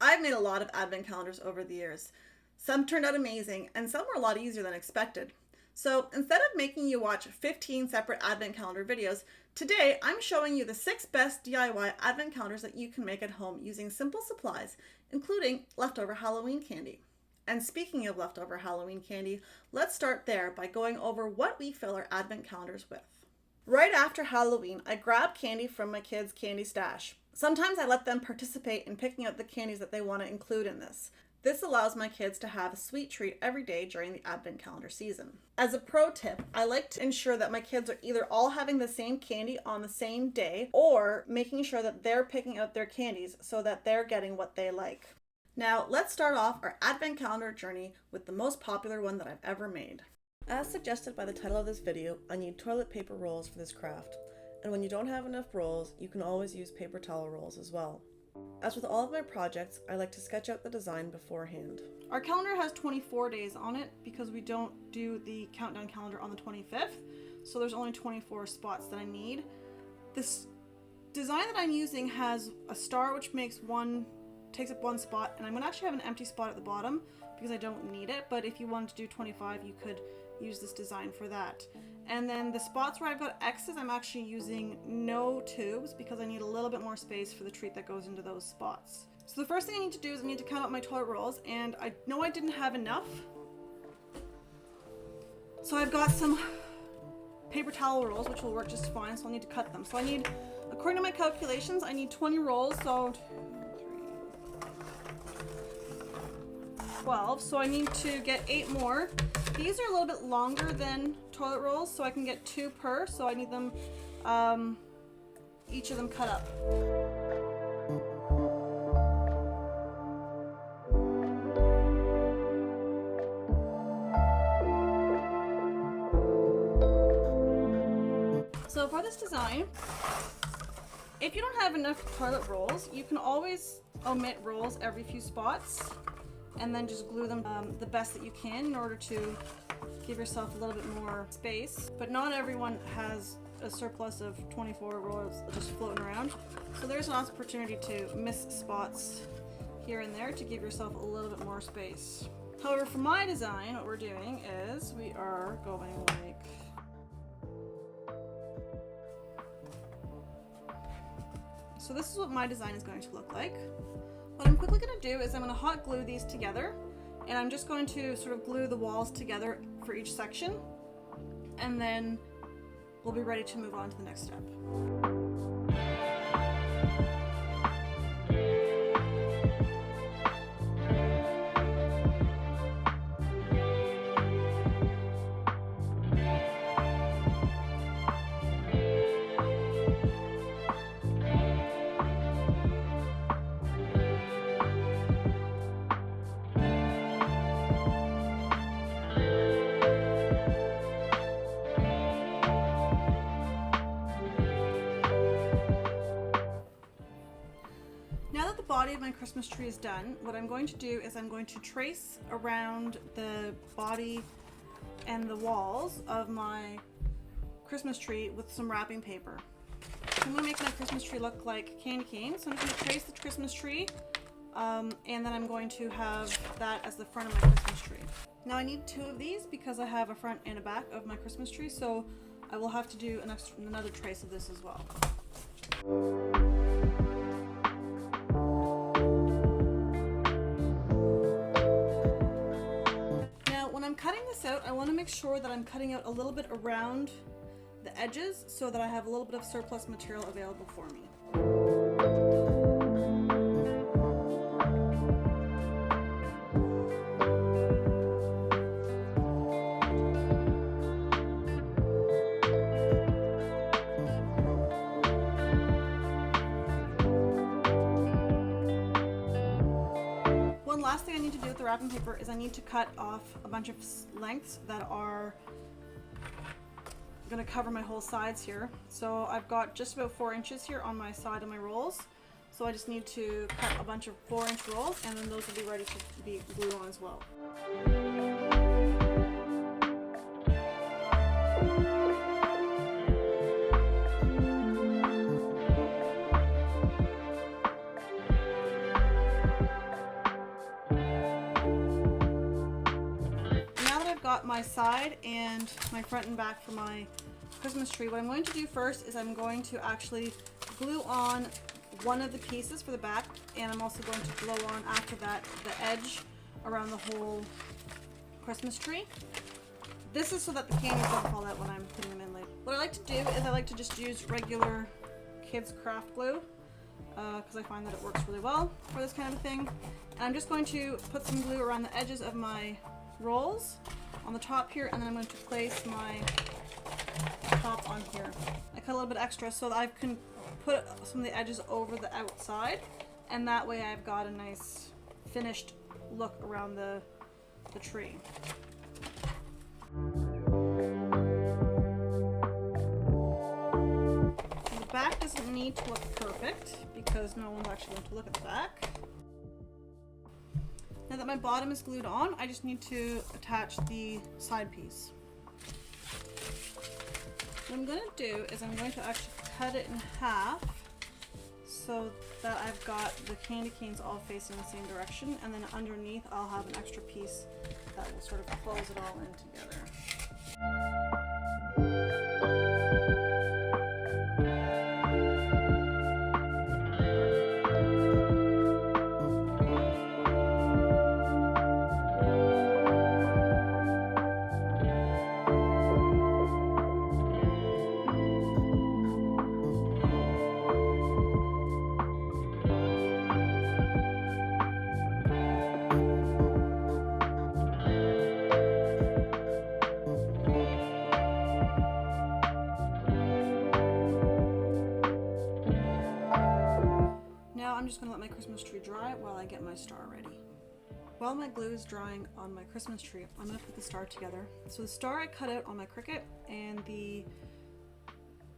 I've made a lot of advent calendars over the years. Some turned out amazing, and some were a lot easier than expected. So instead of making you watch 15 separate advent calendar videos, today I'm showing you the 6 best DIY advent calendars that you can make at home using simple supplies, including leftover Halloween candy. And speaking of leftover Halloween candy, let's start there by going over what we fill our advent calendars with. Right after Halloween, I grab candy from my kids' candy stash. Sometimes I let them participate in picking out the candies that they want to include in this. This allows my kids to have a sweet treat every day during the advent calendar season. As a pro tip, I like to ensure that my kids are either all having the same candy on the same day or making sure that they're picking out their candies so that they're getting what they like. Now, let's start off our advent calendar journey with the most popular one that I've ever made. As suggested by the title of this video, I need toilet paper rolls for this craft. And when you don't have enough rolls, you can always use paper towel rolls as well. As with all of my projects, I like to sketch out the design beforehand. Our calendar has 24 days on it because we don't do the countdown calendar on the 25th, so there's only 24 spots that I need. This design that I'm using has a star which takes up one spot, and I'm going to actually have an empty spot at the bottom because I don't need it, but if you wanted to do 25, you could use this design for that. And then the spots where I've got X's, I'm actually using no tubes because I need a little bit more space for the treat that goes into those spots. So the first thing I need to do is I need to count out my toilet rolls, and I know I didn't have enough. So I've got some paper towel rolls, which will work just fine, so I'll need to cut them. So I need, according to my calculations, I need 20 rolls, so 12. So I need to get 8 more. These are a little bit longer than toilet rolls, so I can get 2 per, so I need them, each of them cut up. So for this design, if you don't have enough toilet rolls, you can always omit rolls every few spots and then just glue them the best that you can in order to give yourself a little bit more space. But not everyone has a surplus of 24 rolls just floating around. So there's an opportunity to miss spots here and there to give yourself a little bit more space. However, for my design, what we're doing is we are going like so. This is what my design is going to look like. What I'm quickly going to do is I'm going to hot glue these together, and I'm just going to sort of glue the walls together for each section, and then we'll be ready to move on to the next step. Body of my Christmas tree is done. What I'm going to do is I'm going to trace around the body and the walls of my Christmas tree with some wrapping paper. I'm going to make my Christmas tree look like candy cane. So I'm going to trace the Christmas tree and then I'm going to have that as the front of my Christmas tree. Now I need 2 of these because I have a front and a back of my Christmas tree, so I will have to do another trace of this as well. Cutting this out, I want to make sure that I'm cutting out a little bit around the edges so that I have a little bit of surplus material available for me. Last thing I need to do with the wrapping paper is I need to cut off a bunch of lengths that are going to cover my whole sides here. So I've got just about 4 inches here on my side of my rolls. So I just need to cut a bunch of 4-inch rolls, and then those will be ready to be glued on as well. got my side and my front and back for my Christmas tree. What I'm going to do first is I'm going to actually glue on one of the pieces for the back, and I'm also going to glue on after that the edge around the whole Christmas tree. This is so that the candies don't fall out when I'm putting them in later. What I like to do is I like to just use regular kids craft glue because I find that it works really well for this kind of a thing. And I'm just going to put some glue around the edges of my rolls on the top here, and then I'm going to place my top on here. I cut a little bit extra so that I can put some of the edges over the outside, and that way I've got a nice finished look around the tree. The back doesn't need to look perfect because no one's actually going to look at the back. Now that my bottom is glued on, I just need to attach the side piece. What I'm going to do is I'm going to actually cut it in half so that I've got the candy canes all facing the same direction, and then underneath I'll have an extra piece that will sort of close it all in together. I'm just going to let my Christmas tree dry while I get my star ready. While my glue is drying on my Christmas tree, I'm going to put the star together. So the star I cut out on my Cricut, and the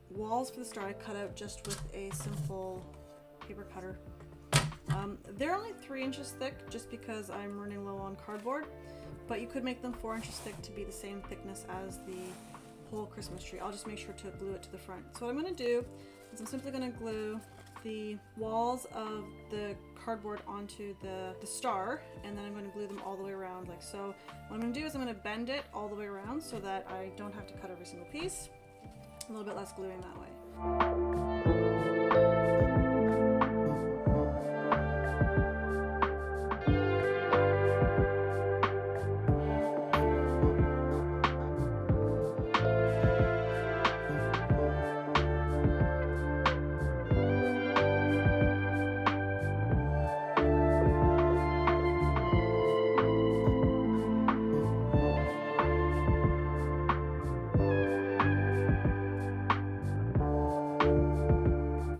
walls for the star I cut out just with a simple paper cutter. They're only 3 inches thick just because I'm running low on cardboard, but you could make them 4 inches thick to be the same thickness as the whole Christmas tree. I'll just make sure to glue it to the front. So what I'm going to do is I'm simply going to glue the walls of the cardboard onto the star, and then I'm going to glue them all the way around like so. What I'm going to do is I'm going to bend it all the way around so that I don't have to cut every single piece. A little bit less gluing that way.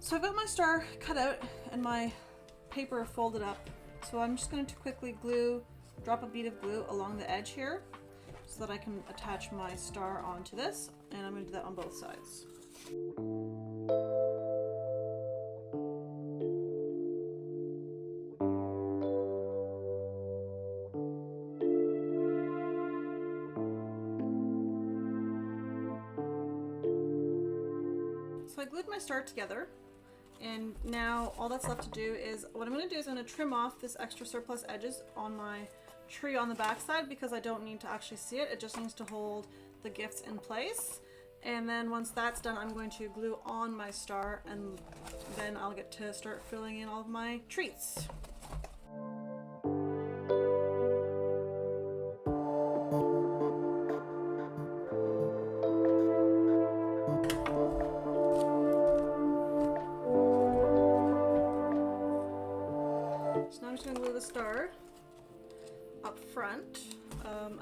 So I've got my star cut out and my paper folded up. So I'm just going to quickly drop a bead of glue along the edge here so that I can attach my star onto this, and I'm going to do that on both sides. So I glued my star together, and now all that's left to do is, what I'm going to do is I'm going to trim off this extra surplus edges on my tree on the back side because I don't need to actually see it. It just needs to hold the gifts in place. And then once that's done, I'm going to glue on my star, and then I'll get to start filling in all of my treats. So now I'm just going to glue the star up front.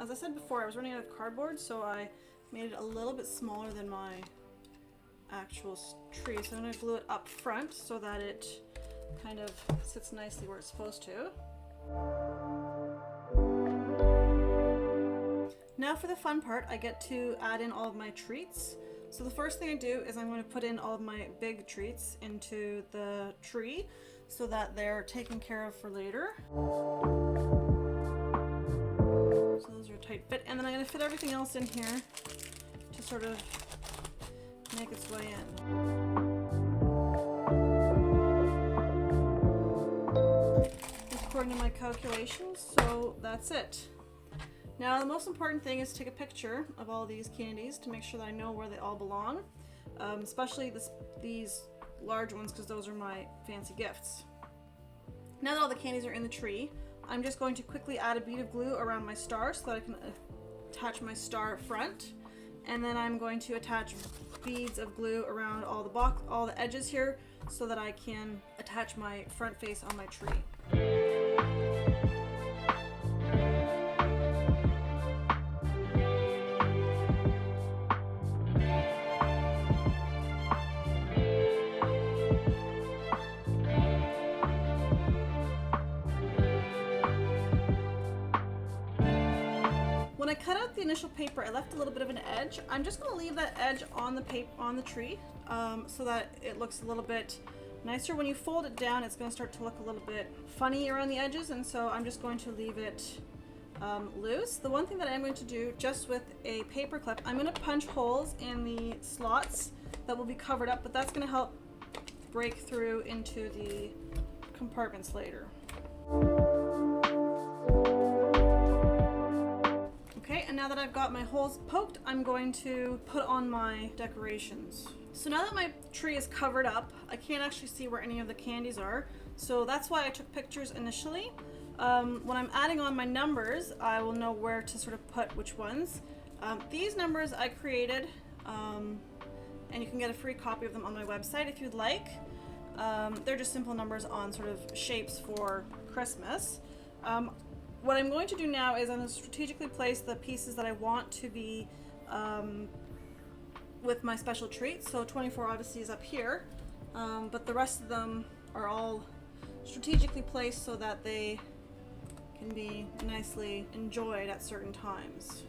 As I said before, I was running out of cardboard, so I made it a little bit smaller than my actual tree. So I'm going to glue it up front so that it kind of sits nicely where it's supposed to. Now for the fun part, I get to add in all of my treats. So the first thing I do is I'm going to put in all of my big treats into the tree so that they're taken care of for later. So those are a tight fit, and then I'm going to fit everything else in here to sort of make its way in. According to my calculations, so that's it. Now the most important thing is to take a picture of all these candies to make sure that I know where they all belong, especially these large ones, because those are my fancy gifts. Now that all the candies are in the tree, I'm just going to quickly add a bead of glue around my star so that I can attach my star front, and then I'm going to attach beads of glue around all the edges here so that I can attach my front face on my tree. When I cut out the initial paper, I left a little bit of an edge. I'm just going to leave that edge on the tree so that it looks a little bit nicer. When you fold it down, it's going to start to look a little bit funny around the edges, and so I'm just going to leave it loose. The one thing that I'm going to do, just with a paper clip, I'm going to punch holes in the slots that will be covered up, but that's going to help break through into the compartments later. Okay, and now that I've got my holes poked, I'm going to put on my decorations. So now that my tree is covered up, I can't actually see where any of the candies are, so that's why I took pictures initially. When I'm adding on my numbers, I will know where to sort of put which ones. These numbers I created, and you can get a free copy of them on my website if you'd like. They're just simple numbers on sort of shapes for Christmas. What I'm going to do now is I'm going to strategically place the pieces that I want to be with my special treats. So 24 obviously is up here, but the rest of them are all strategically placed so that they can be nicely enjoyed at certain times.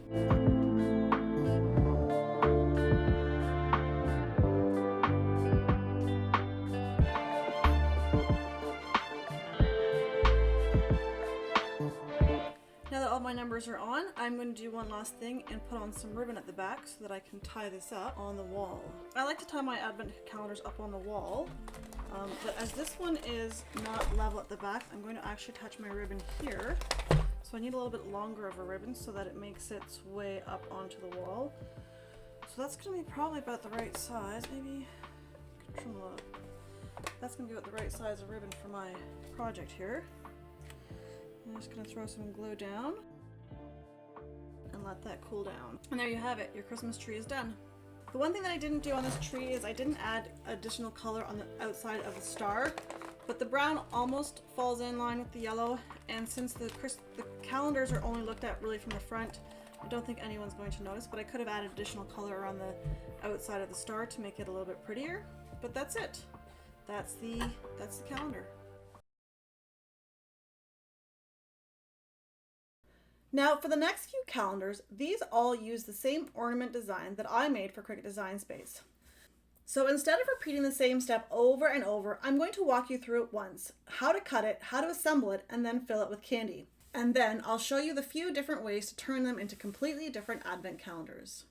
Now that all my numbers are on, I'm going to do one last thing and put on some ribbon at the back so that I can tie this up on the wall. I like to tie my advent calendars up on the wall, but as this one is not level at the back, I'm going to actually attach my ribbon here. So I need a little bit longer of a ribbon so that it makes its way up onto the wall. So that's going to be probably about the right size. Maybe that's going to be about the right size of ribbon for my project here. I'm just going to throw some glue down and let that cool down. And there you have it, your Christmas tree is done. The one thing that I didn't do on this tree is I didn't add additional color on the outside of the star, but the brown almost falls in line with the yellow, and since the calendars are only looked at really from the front, I don't think anyone's going to notice, but I could have added additional color around the outside of the star to make it a little bit prettier. But that's it. That's the calendar. Now for the next few calendars, these all use the same ornament design that I made for Cricut Design Space. So instead of repeating the same step over and over, I'm going to walk you through it once, how to cut it, how to assemble it, and then fill it with candy. And then I'll show you the few different ways to turn them into completely different advent calendars.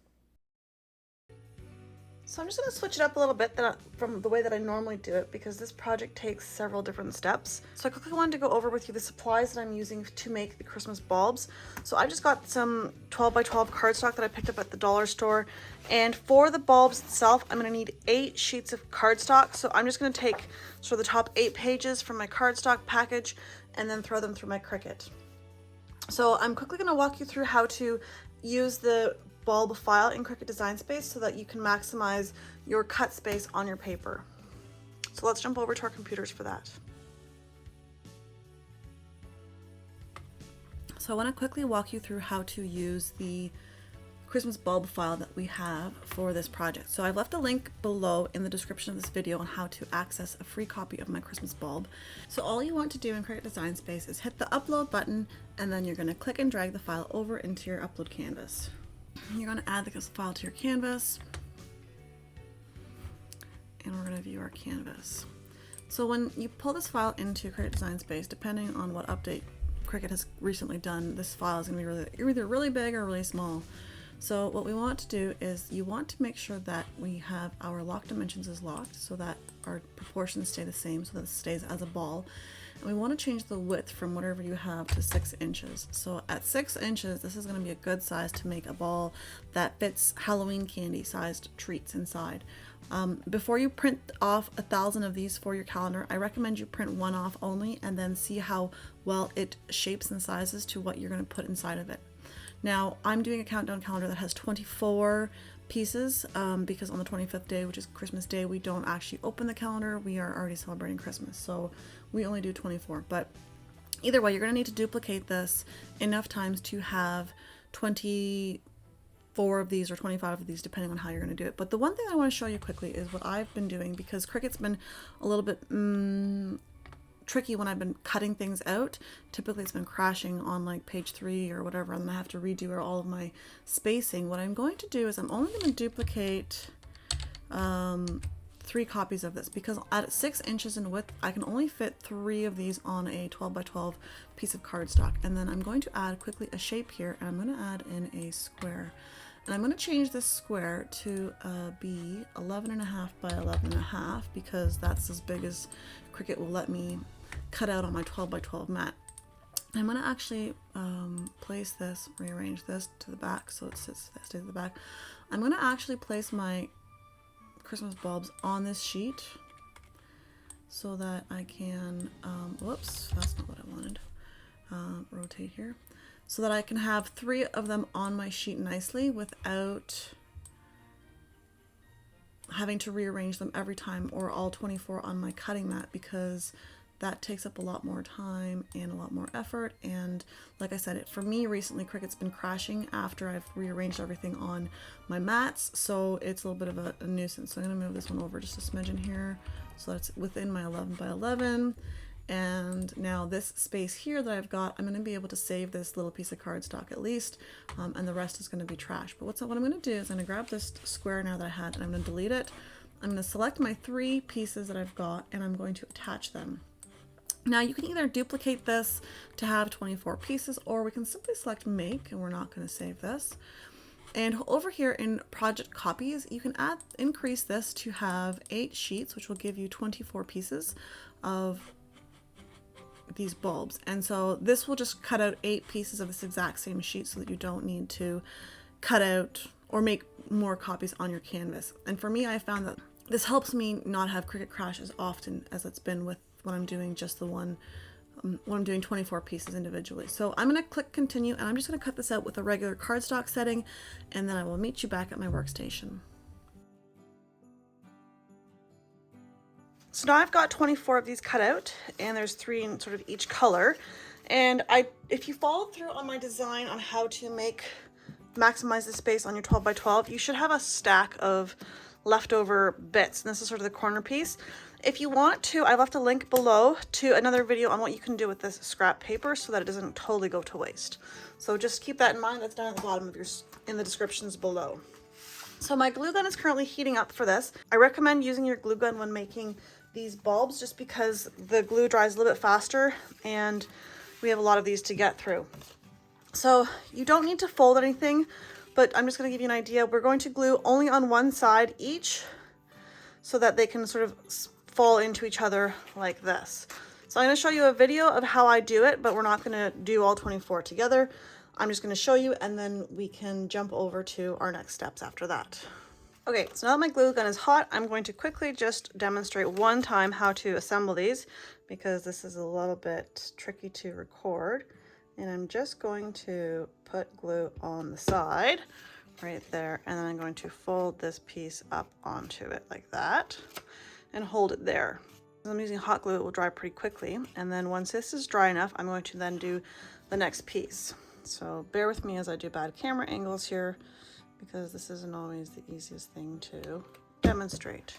So I'm just going to switch it up a little bit from the way that I normally do it, because this project takes several different steps. So I quickly wanted to go over with you the supplies that I'm using to make the Christmas bulbs. So I just got some 12 by 12 cardstock that I picked up at the dollar store. And for the bulbs itself, I'm going to need 8 sheets of cardstock. So I'm just going to take sort of the top 8 pages from my cardstock package and then throw them through my Cricut. So I'm quickly going to walk you through how to use the bulb file in Cricut Design Space so that you can maximize your cut space on your paper. So let's jump over to our computers for that. So I want to quickly walk you through how to use the Christmas bulb file that we have for this project. So I've left a link below in the description of this video on how to access a free copy of my Christmas bulb. So all you want to do in Cricut Design Space is hit the upload button, and then you're going to click and drag the file over into your upload canvas. You're going to add the file to your canvas, and we're going to view our canvas. So when you pull this file into Cricut Design Space, depending on what update Cricut has recently done, this file is going to be either really big or really small. So what we want to do is you want to make sure that we have our lock dimensions is locked so that our proportions stay the same, so that it stays as a ball. And we want to change the width from whatever you have to 6 inches. So at 6 inches, this is going to be a good size to make a ball that fits Halloween candy sized treats inside. Before you print off 1,000 of these for your calendar, I recommend you print one off only and then see how well it shapes and sizes to what you're going to put inside of it. Now, I'm doing a countdown calendar that has 24 pieces because on the 25th day, which is Christmas Day, we don't actually open the calendar. We are already celebrating Christmas, so we only do 24. But either way, you're going to need to duplicate this enough times to have 24 of these or 25 of these, depending on how you're going to do it. But the one thing I want to show you quickly is what I've been doing, because Cricut's been a little bit tricky when I've been cutting things out. Typically it's been crashing on like page 3 or whatever, and then I have to redo all of my spacing. What I'm going to do is I'm only going to duplicate 3 copies of this, because at 6 inches in width I can only fit 3 of these on a 12 by 12 piece of cardstock. And then I'm going to add quickly a shape here, and I'm going to add in a square. And I'm going to change this square to be 11.5 by 11.5 because that's as big as Cricut will let me cut out on my 12 by 12 mat. I'm going to actually place this, rearrange this to the back so it stays at the back. I'm going to actually place my Christmas bulbs on this sheet so that I can, whoops, that's not what I wanted, rotate here, so that I can have 3 of them on my sheet nicely without having to rearrange them every time, or all 24 on my cutting mat, because that takes up a lot more time and a lot more effort. And like I said, for me recently, Cricut's been crashing after I've rearranged everything on my mats, so it's a little bit of a nuisance. So I'm going to move this one over just a smidgen here so that's within my 11 by 11. And now this space here that I've got, I'm going to be able to save this little piece of cardstock at least, and the rest is going to be trash. But what I'm going to do is I'm going to grab this square now that I had, and I'm going to delete it. I'm going to select my 3 pieces that I've got, and I'm going to attach them. Now you can either duplicate this to have 24 pieces, or we can simply select make, and we're not going to save this. And over here in project copies, you can increase this to have 8 sheets, which will give you 24 pieces of these bulbs. And so this will just cut out 8 pieces of this exact same sheet so that you don't need to cut out or make more copies on your canvas. And for me, I found that this helps me not have Cricut crash as often as it's been with when I'm doing just the one, when I'm doing 24 pieces individually. So I'm going to click continue, and I'm just going to cut this out with a regular cardstock setting, and then I will meet you back at my workstation. So now I've got 24 of these cut out, and there's 3 in sort of each color. And if you followed through on my design on how to maximize the space on your 12 by 12, you should have a stack of leftover bits, and this is sort of the corner piece. If you want to, I've left a link below to another video on what you can do with this scrap paper so that it doesn't totally go to waste. So just keep that in mind. That's down at the bottom of in the descriptions below. So my glue gun is currently heating up for this. I recommend using your glue gun when making these bulbs just because the glue dries a little bit faster, and we have a lot of these to get through. So you don't need to fold anything, but I'm just going to give you an idea. We're going to glue only on one side each so that they can sort of fall into each other like this. So I'm going to show you a video of how I do it, but we're not going to do all 24 together. I'm just going to show you, and then we can jump over to our next steps after that. Okay, so now that my glue gun is hot, I'm going to quickly just demonstrate one time how to assemble these, because this is a little bit tricky to record. And I'm just going to put glue on the side right there, and then I'm going to fold this piece up onto it like that and hold it there. I'm using hot glue, it will dry pretty quickly. And then once this is dry enough, I'm going to then do the next piece. So bear with me as I do bad camera angles here, because this isn't always the easiest thing to demonstrate.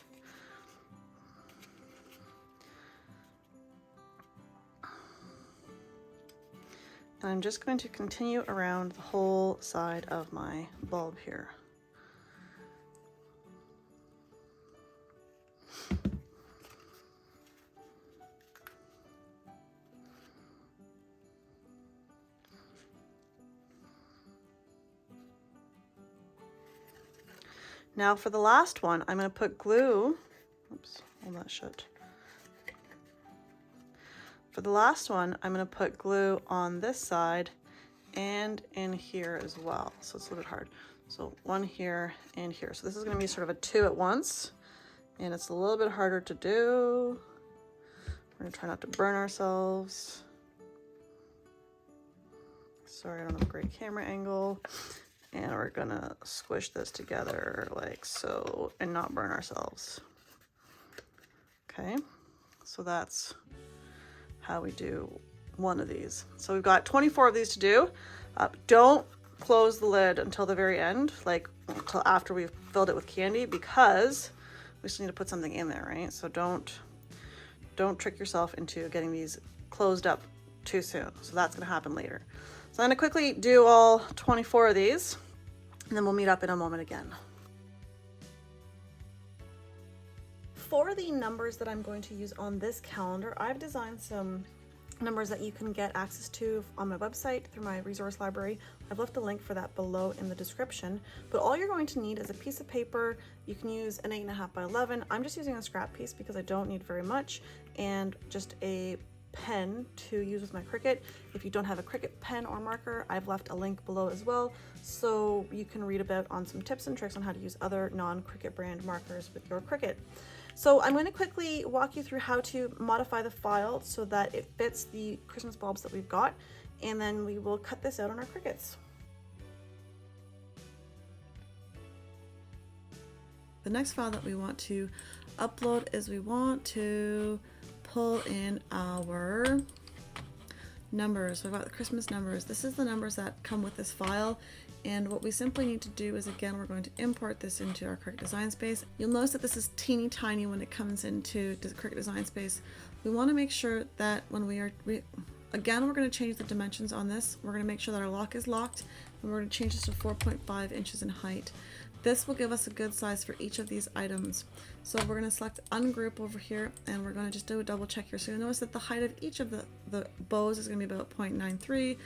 And I'm just going to continue around the whole side of my bulb here. Now for the last one, I'm going to put glue, oops, hold that shut. For the last one, I'm going to put glue on this side and in here as well. So it's a little bit hard. So one here and here. So this is going to be sort of a 2 at once, and it's a little bit harder to do. We're going to try not to burn ourselves. Sorry, I don't have a great camera angle. And we're going to squish this together like so and not burn ourselves. Okay, so that's how we do one of these. So we've got 24 of these to do. Don't close the lid until the very end, like until after we've filled it with candy, because we still need to put something in there, right? So don't trick yourself into getting these closed up too soon. So that's gonna happen later. So I'm gonna quickly do all 24 of these, and then we'll meet up in a moment again. For the numbers that I'm going to use on this calendar, I've designed some numbers that you can get access to on my website through my resource library. I've left a link for that below in the description, but all you're going to need is a piece of paper. You can use an 8.5 by 11. I'm just using a scrap piece because I don't need very much, and just a pen to use with my Cricut. If you don't have a Cricut pen or marker, I've left a link below as well, so you can read about on some tips and tricks on how to use other non-Cricut brand markers with your Cricut. So I'm going to quickly walk you through how to modify the file so that it fits the Christmas bulbs that we've got, and then we will cut this out on our Cricuts. The next file that we want to upload is we want to pull in our numbers. So I've got the Christmas numbers. This is the numbers that come with this file. And what we simply need to do is, again, we're going to import this into our Cricut Design Space. You'll notice that this is teeny tiny when it comes into the Cricut Design Space. We want to make sure that when again, we're going to change the dimensions on this. We're going to make sure that our lock is locked, and we're going to change this to 4.5 inches in height. This will give us a good size for each of these items. So we're going to select ungroup over here, and we're going to just do a double check here. So you'll notice that the height of each of the bows is going to be about 0.93.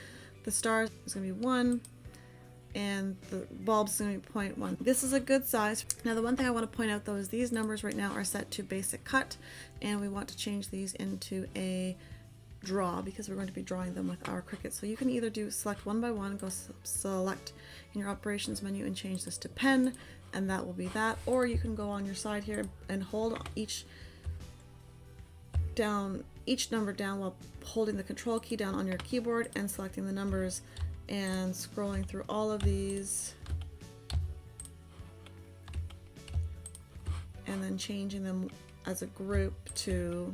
The stars is going to be 1. And the bulbs is going to be 0.1. This is a good size. Now the one thing I want to point out though is these numbers right now are set to basic cut, and we want to change these into a draw because we're going to be drawing them with our Cricut. So you can either do select one by one, go select in your operations menu and change this to pen, and that will be that, or you can go on your side here and hold each number down while holding the control key down on your keyboard and selecting the numbers and scrolling through all of these and then changing them as a group to,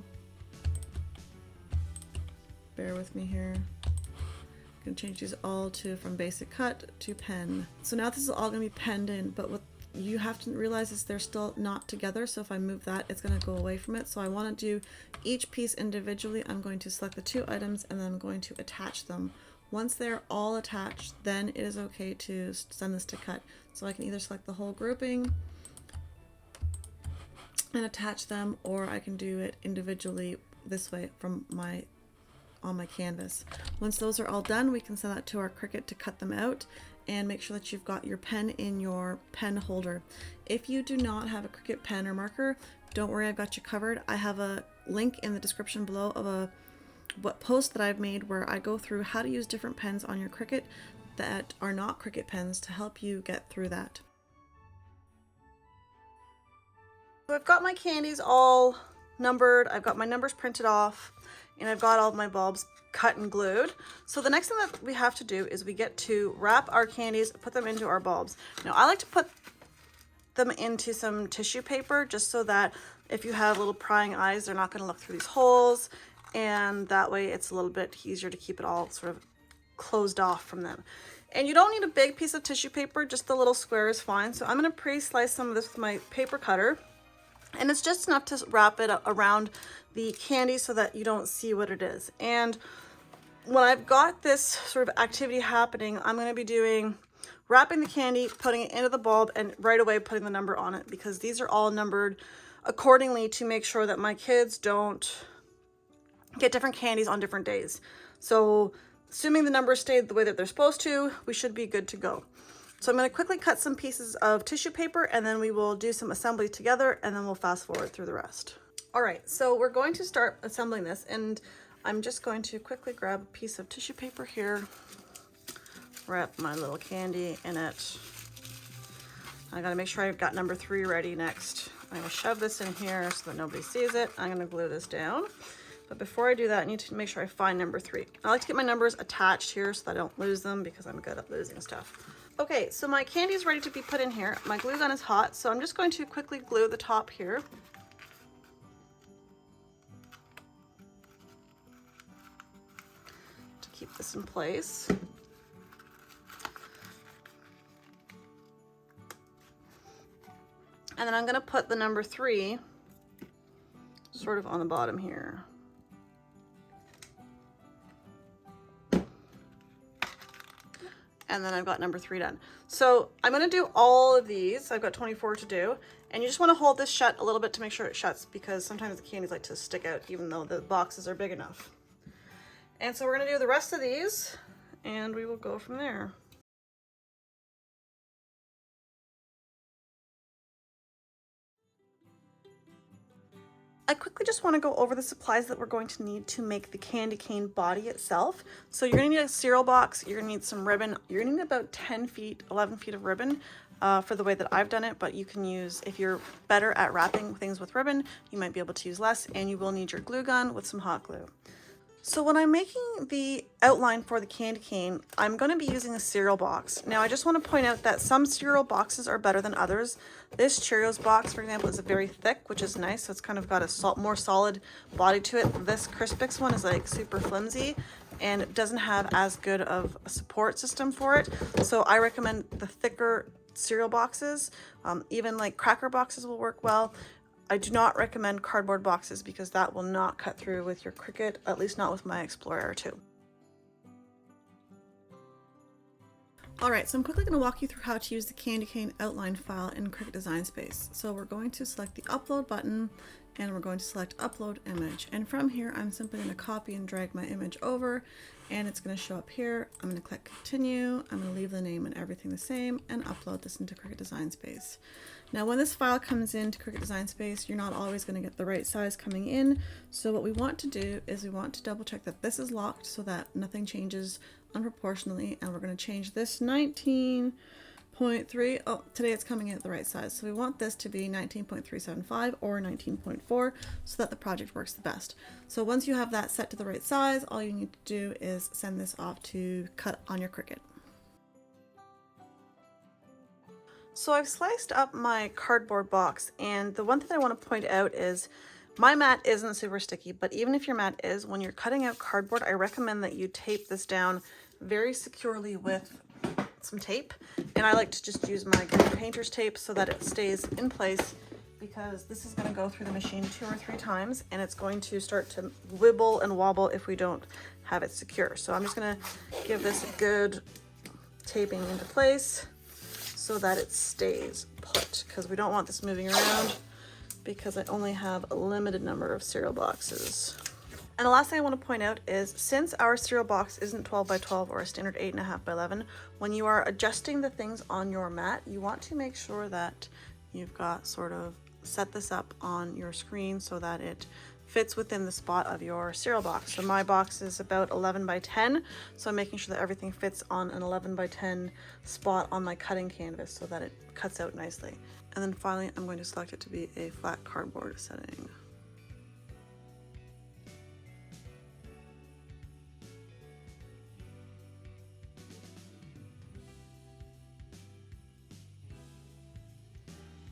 bear with me here, I'm going to change these all to from basic cut to pen. So now this is all going to be penned in, but what you have to realize is they're still not together, so if I move that, it's going to go away from it. So I want to do each piece individually. I'm going to select the 2 items and then I'm going to attach them. Once they're all attached, then it is okay to send this to cut. So I can either select the whole grouping and attach them, or I can do it individually this way from on my canvas. Once those are all done, we can send that to our Cricut to cut them out, and make sure that you've got your pen in your pen holder. If you do not have a Cricut pen or marker, don't worry, I've got you covered. I have a link in the description below of a post that I've made where I go through how to use different pens on your Cricut that are not Cricut pens to help you get through that. So I've got my candies all numbered, I've got my numbers printed off, and I've got all of my bulbs cut and glued. So the next thing that we have to do is we get to wrap our candies, put them into our bulbs. Now I like to put them into some tissue paper just so that if you have little prying eyes, they're not going to look through these holes, and that way it's a little bit easier to keep it all sort of closed off from them. And you don't need a big piece of tissue paper, just a little square is fine. So I'm going to pre-slice some of this with my paper cutter, and it's just enough to wrap it around the candy so that you don't see what it is. And when I've got this sort of activity happening, I'm going to be wrapping the candy, putting it into the bulb, and right away putting the number on it, because these are all numbered accordingly to make sure that my kids don't get different candies on different days. So assuming the numbers stayed the way that they're supposed to, we should be good to go. So I'm going to quickly cut some pieces of tissue paper, and then we will do some assembly together, and then we'll fast forward through the rest. All right, so we're going to start assembling this, and I'm just going to quickly grab a piece of tissue paper here, wrap my little candy in it. I gotta make sure I've got number 3 ready next. I'm gonna shove this in here so that nobody sees it. I'm gonna glue this down. But before I do that, I need to make sure I find number 3. I like to get my numbers attached here so that I don't lose them because I'm good at losing stuff. Okay, so my candy is ready to be put in here. My glue gun is hot, so I'm just going to quickly glue the top here. To keep this in place. And then I'm gonna put the number 3 sort of on the bottom here. And then I've got number 3 done. So I'm gonna do all of these. I've got 24 to do. And you just wanna hold this shut a little bit to make sure it shuts because sometimes the candies like to stick out even though the boxes are big enough. And so we're gonna do the rest of these and we will go from there. I quickly just want to go over the supplies that we're going to need to make the candy cane body itself. So you're going to need a cereal box, you're going to need some ribbon, you're going to need about 10 feet, 11 feet of ribbon for the way that I've done it, but you can use, if you're better at wrapping things with ribbon, you might be able to use less, and you will need your glue gun with some hot glue. So when I'm making the outline for the candy cane, I'm going to be using a cereal box. Now I just want to point out that some cereal boxes are better than others. This Cheerios box, for example, is very thick, which is nice. So it's kind of got a more solid body to it. This Crispix one is like super flimsy and it doesn't have as good of a support system for it. So I recommend the thicker cereal boxes. Even like cracker boxes will work well. I do not recommend cardboard boxes because that will not cut through with your Cricut, at least not with my Explorer 2. Alright, so I'm quickly going to walk you through how to use the candy cane outline file in Cricut Design Space. So we're going to select the upload button and we're going to select upload image. And from here, I'm simply going to copy and drag my image over and it's going to show up here. I'm going to click continue. I'm going to leave the name and everything the same and upload this into Cricut Design Space. Now when this file comes into Cricut Design Space, you're not always going to get the right size coming in. So what we want to do is we want to double check that this is locked so that nothing changes unproportionately. And we're going to change this 19.3. Oh, today it's coming in at the right size. So we want this to be 19.375 or 19.4 so that the project works the best. So once you have that set to the right size, all you need to do is send this off to cut on your Cricut. So I've sliced up my cardboard box, and the one thing I want to point out is my mat isn't super sticky, but even if your mat is, when you're cutting out cardboard, I recommend that you tape this down very securely with some tape. And I like to just use my green painter's tape so that it stays in place because this is going to go through the machine 2 or 3 times and it's going to start to wibble and wobble if we don't have it secure. So I'm just going to give this a good taping into place so that it stays put because we don't want this moving around because I only have a limited number of cereal boxes. And the last thing I want to point out is since our cereal box isn't 12 by 12 or a standard 8.5 by 11, when you are adjusting the things on your mat, you want to make sure that you've got sort of set this up on your screen so that it fits within the spot of your cereal box. So my box is about 11 by 10, so I'm making sure that everything fits on an 11 by 10 spot on my cutting canvas so that it cuts out nicely. And then finally, I'm going to select it to be a flat cardboard setting.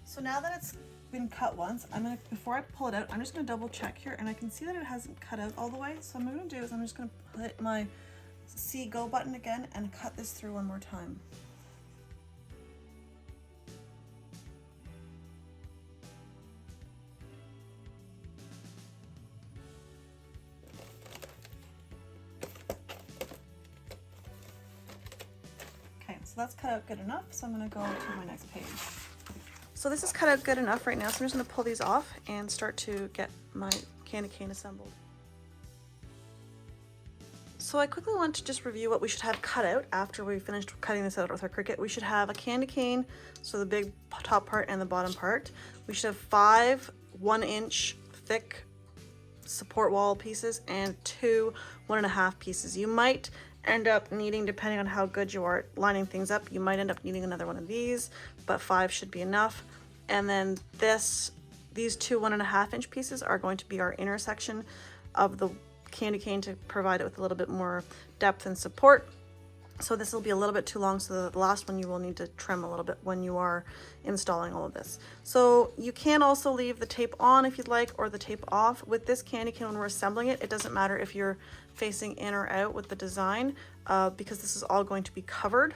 So now that it's been cut once, before I pull it out, I'm just gonna double check here and I can see that it hasn't cut out all the way. So what I'm gonna do is I'm just gonna hit my C go button again and cut this through one more time. Okay, so that's cut out good enough. So I'm gonna go to my next page. So this is cut out good enough right now, so I'm just going to pull these off and start to get my candy cane assembled. So I quickly want to just review what we should have cut out after we finished cutting this out with our Cricut. We should have a candy cane, so the big top part and the bottom part. We should have 5 1-inch thick support wall pieces and 2 1.5 pieces. You might end up needing, depending on how good you are at lining things up, you might end up needing another one of these, but 5 should be enough. And then these 2 1.5 inch pieces are going to be our intersection of the candy cane to provide it with a little bit more depth and support. So this will be a little bit too long, so the last one you will need to trim a little bit when you are installing all of this. So you can also leave the tape on if you'd like, or the tape off. With this candy cane, when we're assembling it, it doesn't matter if you're facing in or out with the design, because this is all going to be covered.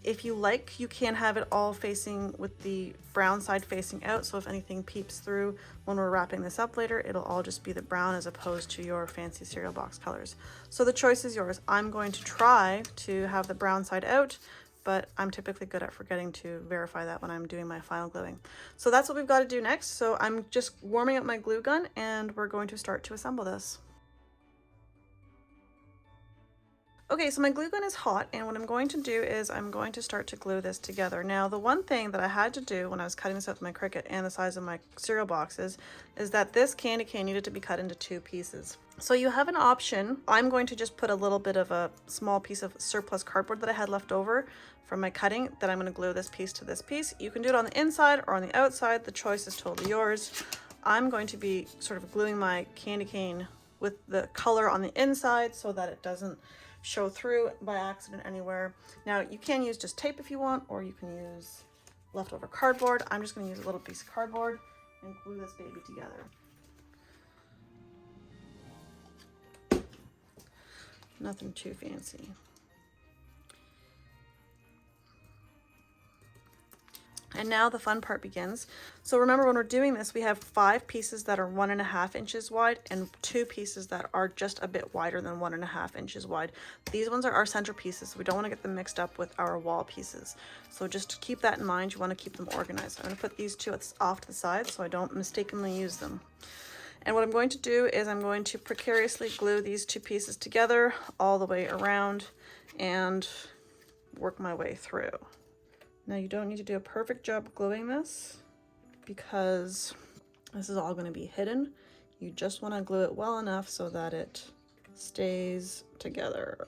If you like, you can have it all facing with the brown side facing out, so if anything peeps through when we're wrapping this up later, it'll all just be the brown as opposed to your fancy cereal box colors. So the choice is yours. I'm going to try to have the brown side out, but I'm typically good at forgetting to verify that when I'm doing my final gluing. So that's what we've got to do next. So I'm just warming up my glue gun and we're going to start to assemble this. Okay, so my glue gun is hot, and what I'm going to do is I'm going to start to glue this together. Now, the one thing that I had to do when I was cutting this out with my Cricut and the size of my cereal boxes is that this candy cane needed to be cut into 2 pieces. So you have an option. I'm going to just put a little bit of a small piece of surplus cardboard that I had left over from my cutting that I'm going to glue this piece to this piece. You can do it on the inside or on the outside. The choice is totally yours. I'm going to be sort of gluing my candy cane with the color on the inside so that it doesn't show through by accident anywhere. Now you can use just tape if you want, or you can use leftover cardboard. I'm just going to use a little piece of cardboard and glue this baby together. Nothing too fancy. And now the fun part begins. So remember, when we're doing this, we have 5 pieces that are 1.5 inches wide and 2 pieces that are just a bit wider than 1.5 inches wide. These ones are our center pieces, so we don't want to get them mixed up with our wall pieces. So just keep that in mind. You want to keep them organized. I'm going to put these 2 off to the side so I don't mistakenly use them. And what I'm going to do is I'm going to precariously glue these 2 pieces together all the way around and work my way through. Now you don't need to do a perfect job gluing this because this is all going to be hidden. You just want to glue it well enough so that it stays together.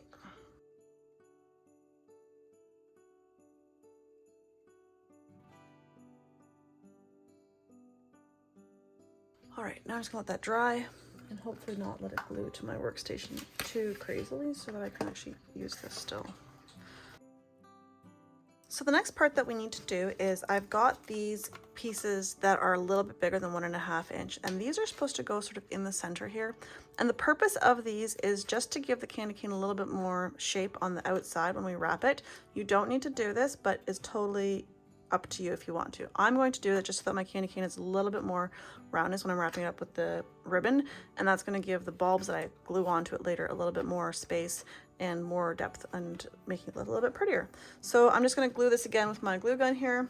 All right, now I'm just gonna let that dry and hopefully not let it glue to my workstation too crazily so that I can actually use this still. So the next part that we need to do is I've got these pieces that are a little bit bigger than 1.5 inch, and these are supposed to go sort of in the center here. And the purpose of these is just to give the candy cane a little bit more shape on the outside when we wrap it. You don't need to do this, but it's totally up to you if you want to. I'm going to do it just so that my candy cane is a little bit more roundness when I'm wrapping it up with the ribbon, and that's going to give the bulbs that I glue onto it later a little bit more space and more depth and making it look a little bit prettier. So I'm just going to glue this again with my glue gun here,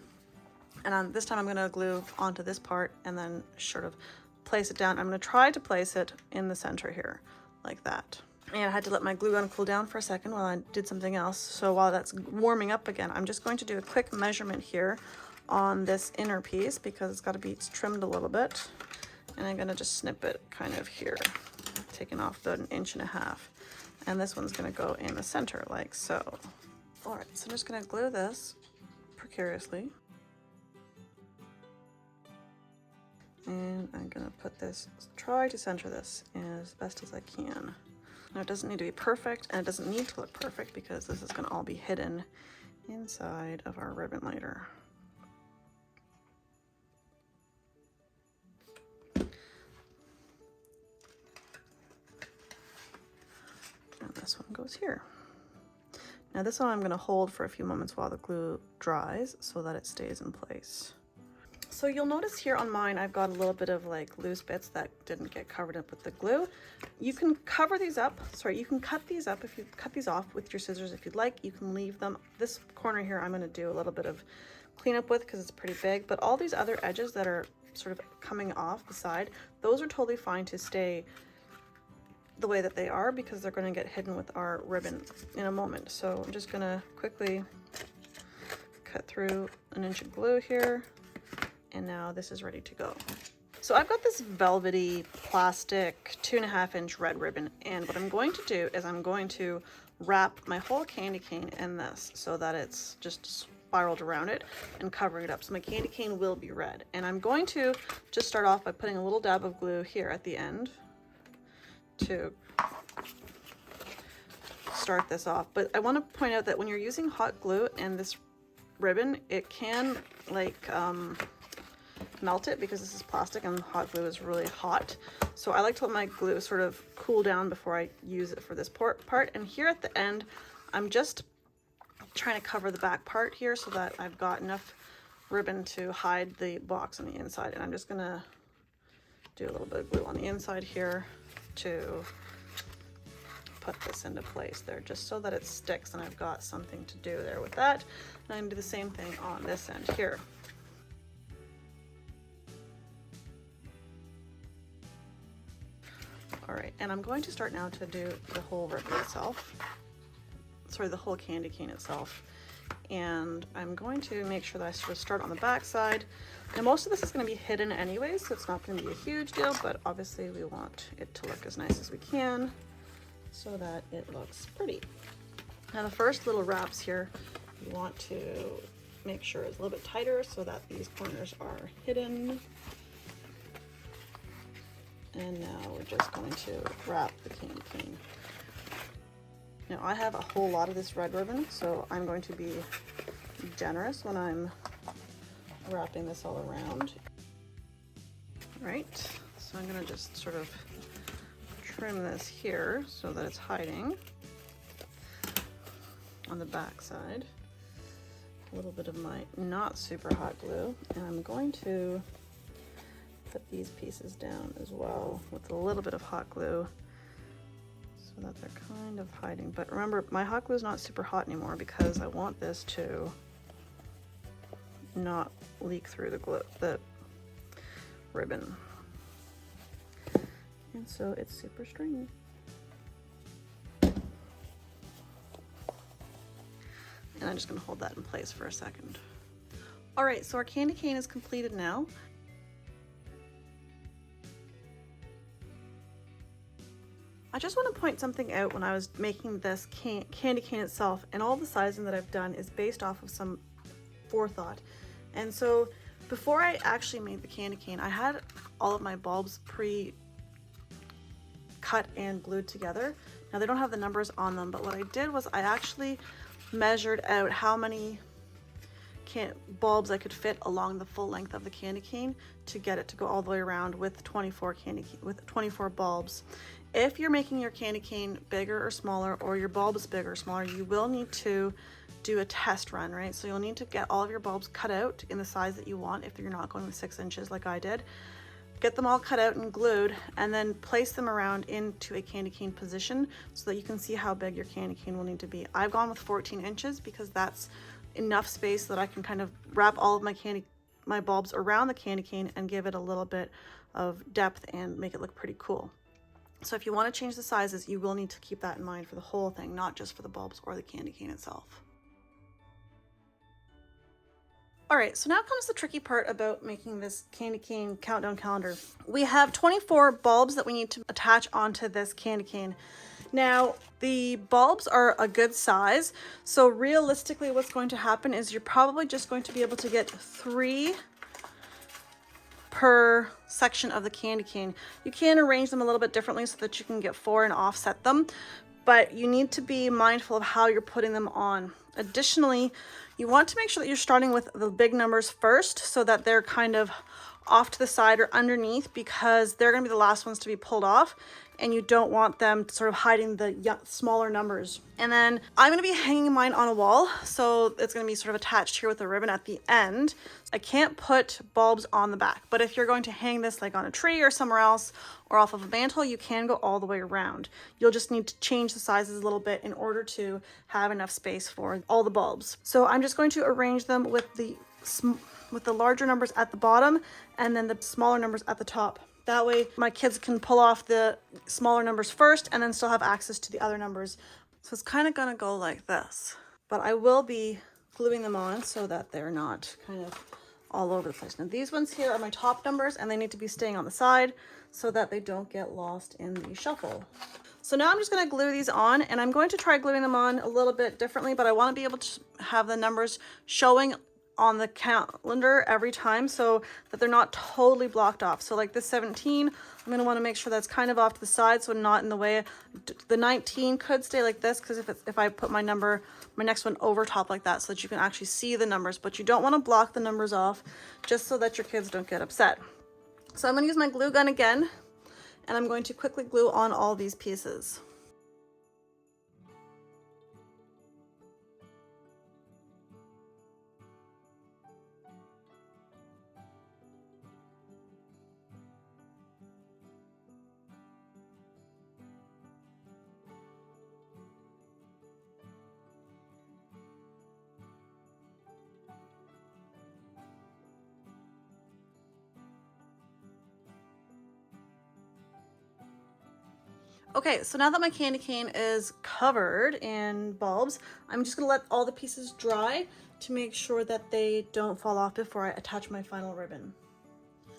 and this time I'm going to glue onto this part and then sort of place it down. I'm going to try to place it in the center here like that. And I had to let my glue gun cool down for a second while I did something else. So while that's warming up again, I'm just going to do a quick measurement here on this inner piece because it's got to be trimmed a little bit. And I'm going to just snip it kind of here, taking off the 1.5 inches. And this one's going to go in the center like so. All right, so I'm just going to glue this precariously. And I'm going to put this, try to center this as best as I can. Now it doesn't need to be perfect, and it doesn't need to look perfect because this is going to all be hidden inside of our ribbon later. And this one goes here. Now this one I'm going to hold for a few moments while the glue dries so that it stays in place. So you'll notice here on mine, I've got a little bit of like loose bits that didn't get covered up with the glue. You can cover these up, you can cut these up if you cut these off with your scissors if you'd like. You can leave them. This corner here I'm going to do a little bit of cleanup with because it's pretty big, but all these other edges that are sort of coming off the side, those are totally fine to stay the way that they are because they're going to get hidden with our ribbon in a moment. So I'm just going to quickly cut through 1 inch of glue here. And now this is ready to go. So I've got this velvety plastic 2.5-inch red ribbon, and what I'm going to do is I'm going to wrap my whole candy cane in this so that it's just spiraled around it and covering it up. So my candy cane will be red. And I'm going to just start off by putting a little dab of glue here at the end to start this off. But I want to point out that when you're using hot glue and this ribbon, it can like melt it because this is plastic and hot glue is really hot. So I like to let my glue sort of cool down before I use it for this part. And here at the end, I'm just trying to cover the back part here so that I've got enough ribbon to hide the box on the inside. And I'm just gonna do a little bit of glue on the inside here to put this into place there, just so that it sticks and I've got something to do there with that. And I'm gonna do the same thing on this end here. All right, and I'm going to start now to do the whole ribbon itself. Sorry, the whole candy cane itself. And I'm going to make sure that I sort of start on the back side. And most of this is going to be hidden anyway, so it's not going to be a huge deal, but obviously we want it to look as nice as we can so that it looks pretty. Now the first little wraps here, you want to make sure it's a little bit tighter so that these corners are hidden. And now we're just going to wrap the candy cane. Now I have a whole lot of this red ribbon, so I'm going to be generous when I'm wrapping this all around. Right, so I'm gonna just sort of trim this here so that it's hiding on the back side. A little bit of my not super hot glue, and I'm going to put these pieces down as well with a little bit of hot glue so that they're kind of hiding. But remember, my hot glue is not super hot anymore because I want this to not leak through the ribbon. And so it's super stringy. And I'm just gonna hold that in place for a second. All right, so our candy cane is completed now. I just want to point something out. When I was making this candy cane itself, and all the sizing that I've done is based off of some forethought. And so before I actually made the candy cane, I had all of my bulbs pre-cut and glued together. Now they don't have the numbers on them, but what I did was I actually measured out how many bulbs I could fit along the full length of the candy cane to get it to go all the way around with 24 bulbs. If you're making your candy cane bigger or smaller, or your bulb is bigger or smaller, you will need to do a test run, right? So you'll need to get all of your bulbs cut out in the size that you want if you're not going with 6 inches like I did. Get them all cut out and glued, and then place them around into a candy cane position so that you can see how big your candy cane will need to be. I've gone with 14 inches because that's enough space that I can kind of wrap all of my bulbs around the candy cane and give it a little bit of depth and make it look pretty cool. So if you want to change the sizes, you will need to keep that in mind for the whole thing, not just for the bulbs or the candy cane itself. All right, so now comes the tricky part about making this candy cane countdown calendar. We have 24 bulbs that we need to attach onto this candy cane. Now, the bulbs are a good size, so realistically what's going to happen is you're probably just going to be able to get 3 per section of the candy cane. You can arrange them a little bit differently so that you can get 4 and offset them, but you need to be mindful of how you're putting them on. Additionally, you want to make sure that you're starting with the big numbers first so that they're kind of off to the side or underneath, because they're going to be the last ones to be pulled off, and you don't want them sort of hiding the smaller numbers. And then I'm going to be hanging mine on a wall, so it's going to be sort of attached here with a ribbon at the end. I can't put bulbs on the back, but if you're going to hang this like on a tree or somewhere else or off of a mantle, you can go all the way around. You'll just need to change the sizes a little bit in order to have enough space for all the bulbs. So I'm just going to arrange them with the larger numbers at the bottom and then the smaller numbers at the top. That way my kids can pull off the smaller numbers first and then still have access to the other numbers. So it's kind of gonna go like this, but I will be gluing them on so that they're not kind of all over the place. Now these ones here are my top numbers, and they need to be staying on the side so that they don't get lost in the shuffle. So now I'm just going to glue these on, and I'm going to try gluing them on a little bit differently, but I want to be able to have the numbers showing on the calendar every time so that they're not totally blocked off. So like this 17, I'm going to want to make sure that's kind of off to the side so not in the way. The 19 could stay like this, because if I put my next one over top like that, so that you can actually see the numbers, but you don't want to block the numbers off just so that your kids don't get upset. So I'm going to use my glue gun again, and I'm going to quickly glue on all these pieces. Okay, so now that my candy cane is covered in bulbs, I'm just gonna let all the pieces dry to make sure that they don't fall off before I attach my final ribbon.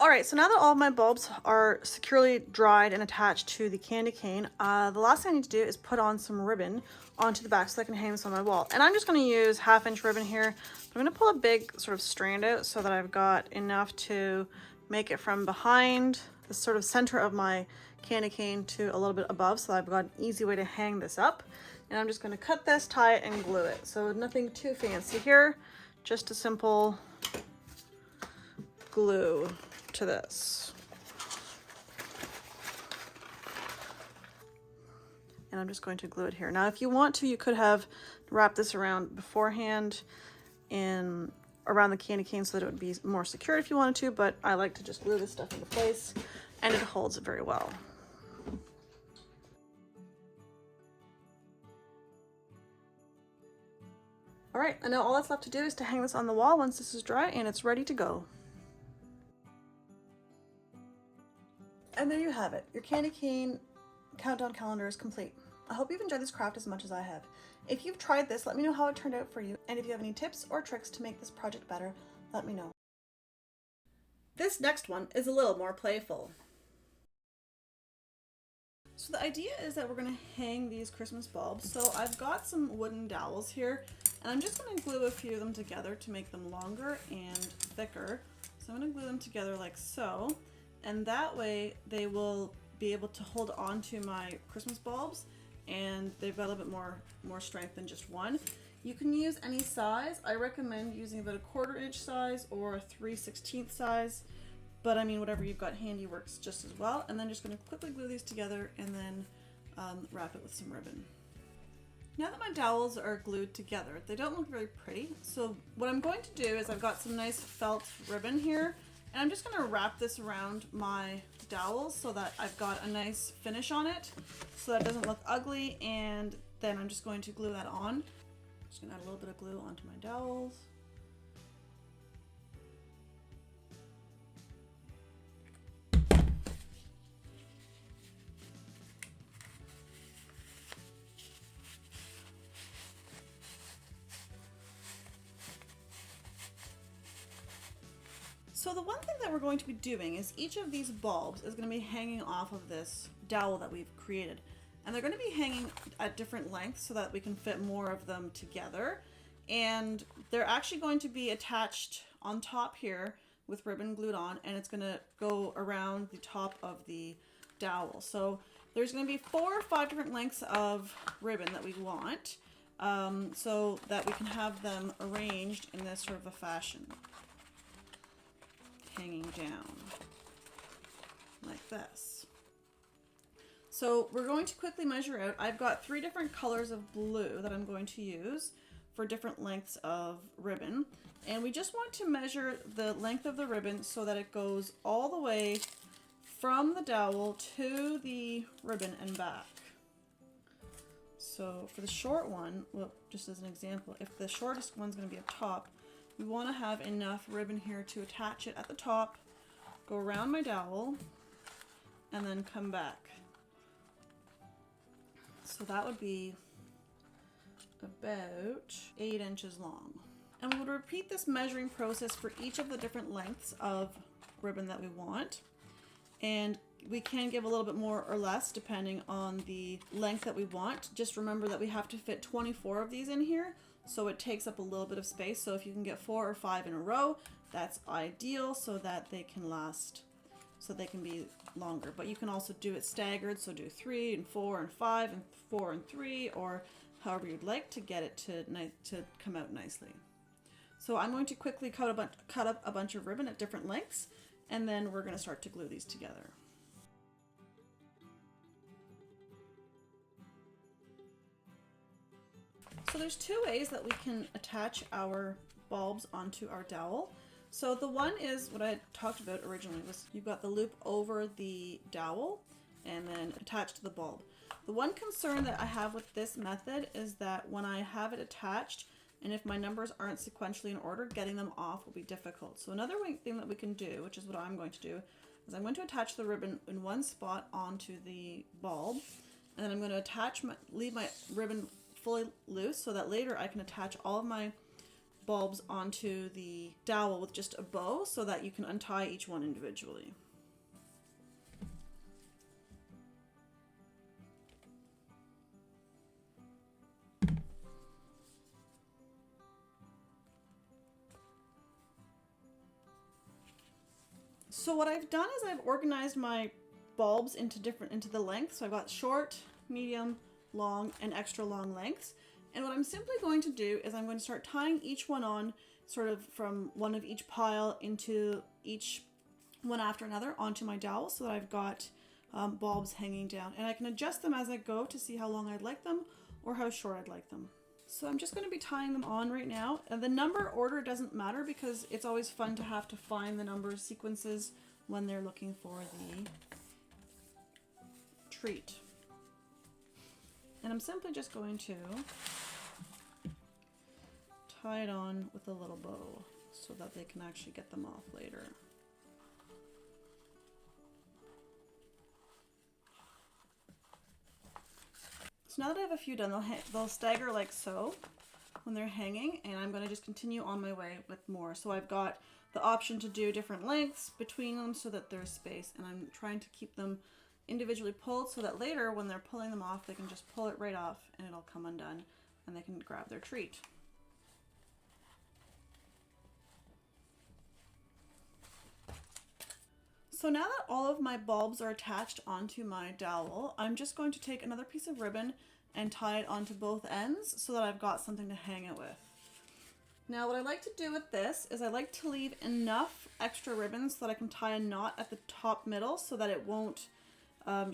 All right, so now that all of my bulbs are securely dried and attached to the candy cane, the last thing I need to do is put on some ribbon onto the back so I can hang this on my wall. And I'm just gonna use 1/2" ribbon here. I'm gonna pull a big sort of strand out so that I've got enough to make it from behind the sort of center of my candy cane to a little bit above, so I've got an easy way to hang this up. And I'm just going to cut this, tie it, and glue it. So nothing too fancy here, just a simple glue to this. And I'm just going to glue it here. Now if you want to, you could have wrapped this around beforehand around the candy cane so that it would be more secure if you wanted to, but I like to just glue this stuff into place, and it holds it very well. All right, and now all that's left to do is to hang this on the wall once this is dry and it's ready to go. And there you have it. Your candy cane countdown calendar is complete. I hope you've enjoyed this craft as much as I have. If you've tried this, let me know how it turned out for you. And if you have any tips or tricks to make this project better, let me know. This next one is a little more playful. So the idea is that we're going to hang these Christmas bulbs. So I've got some wooden dowels here, and I'm just going to glue a few of them together to make them longer and thicker. So I'm going to glue them together like so, and that way they will be able to hold on to my Christmas bulbs, and they've got a little bit more strength than just one. You can use any size. I recommend using about a 1/4 inch size or a 3/16 size. But I mean, whatever you've got handy works just as well. And then just going to quickly glue these together and then wrap it with some ribbon. Now that my dowels are glued together, they don't look very pretty. So what I'm going to do is I've got some nice felt ribbon here, and I'm just going to wrap this around my dowels so that I've got a nice finish on it so that it doesn't look ugly. And then I'm just going to glue that on. Just going to add a little bit of glue onto my dowels. So the one thing that we're going to be doing is each of these bulbs is going to be hanging off of this dowel that we've created. And they're going to be hanging at different lengths so that we can fit more of them together. And they're actually going to be attached on top here with ribbon glued on, and it's going to go around the top of the dowel. So there's going to be 4 or 5 different lengths of ribbon that we want, so that we can have them arranged in this sort of a fashion, hanging down like this. So we're going to quickly measure out. I've got 3 different colors of blue that I'm going to use for different lengths of ribbon. And we just want to measure the length of the ribbon so that it goes all the way from the dowel to the ribbon and back. So for the short one, well, just as an example, if the shortest one's going to be up top, we want to have enough ribbon here to attach it at the top, go around my dowel, and then come back. So that would be about 8 inches long. And we'll repeat this measuring process for each of the different lengths of ribbon that we want. And we can give a little bit more or less depending on the length that we want. Just remember that we have to fit 24 of these in here, so it takes up a little bit of space. So if you can get 4 or 5 in a row, that's ideal so that they can last, so they can be longer. But you can also do it staggered, so do 3 and 4 and 5 and 4 and 3, or however you'd like to get it to come out nicely. So I'm going to quickly cut up a bunch of ribbon at different lengths, and then we're going to start to glue these together. So there's 2 ways that we can attach our bulbs onto our dowel. So the one is what I had talked about originally, was you've got the loop over the dowel and then attached to the bulb. The one concern that I have with this method is that when I have it attached, and if my numbers aren't sequentially in order, getting them off will be difficult. So another thing that we can do, which is what I'm going to do, is I'm going to attach the ribbon in one spot onto the bulb, and then I'm going to leave my ribbon fully loose so that later I can attach all of my bulbs onto the dowel with just a bow so that you can untie each one individually. So what I've done is I've organized my bulbs into the lengths. So I've got short, medium, long, and extra long lengths. And what I'm simply going to do is I'm going to start tying each one on sort of from one of each pile into each one after another onto my dowel, so that I've got bulbs hanging down. And I can adjust them as I go to see how long I'd like them or how short I'd like them. So I'm just going to be tying them on right now. And the number order doesn't matter because it's always fun to have to find the number sequences when they're looking for the treat. And I'm simply just going to tie it on with a little bow so that they can actually get them off later. So now that I have a few done, they'll stagger like so when they're hanging, and I'm going to just continue on my way with more. So I've got the option to do different lengths between them so that there's space, and I'm trying to keep them individually pulled so that later when they're pulling them off, they can just pull it right off and it'll come undone and they can grab their treat. So now that all of my bulbs are attached onto my dowel, I'm just going to take another piece of ribbon and tie it onto both ends so that I've got something to hang it with. Now what I like to do with this is I like to leave enough extra ribbon so that I can tie a knot at the top middle so that it won't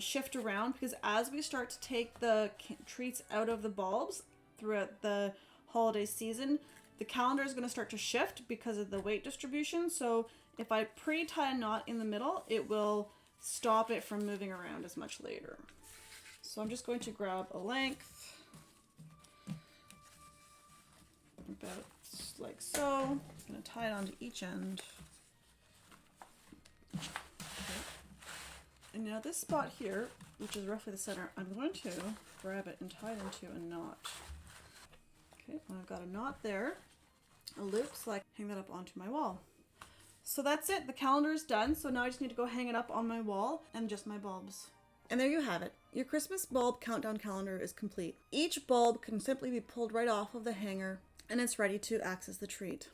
shift around, because as we start to take the treats out of the bulbs throughout the holiday season, the calendar is going to start to shift because of the weight distribution. So if I pre-tie a knot in the middle, it will stop it from moving around as much later. So I'm just going to grab a length about like so. I'm going to tie it onto each end. Okay. And now this spot here, which is roughly the center, I'm going to grab it and tie it into a knot. Okay, when I've got a knot there, a loop, so I can hang that up onto my wall. So that's it, the calendar is done. So now I just need to go hang it up on my wall and just my bulbs. And there you have it. Your Christmas bulb countdown calendar is complete. Each bulb can simply be pulled right off of the hanger and it's ready to access the treat.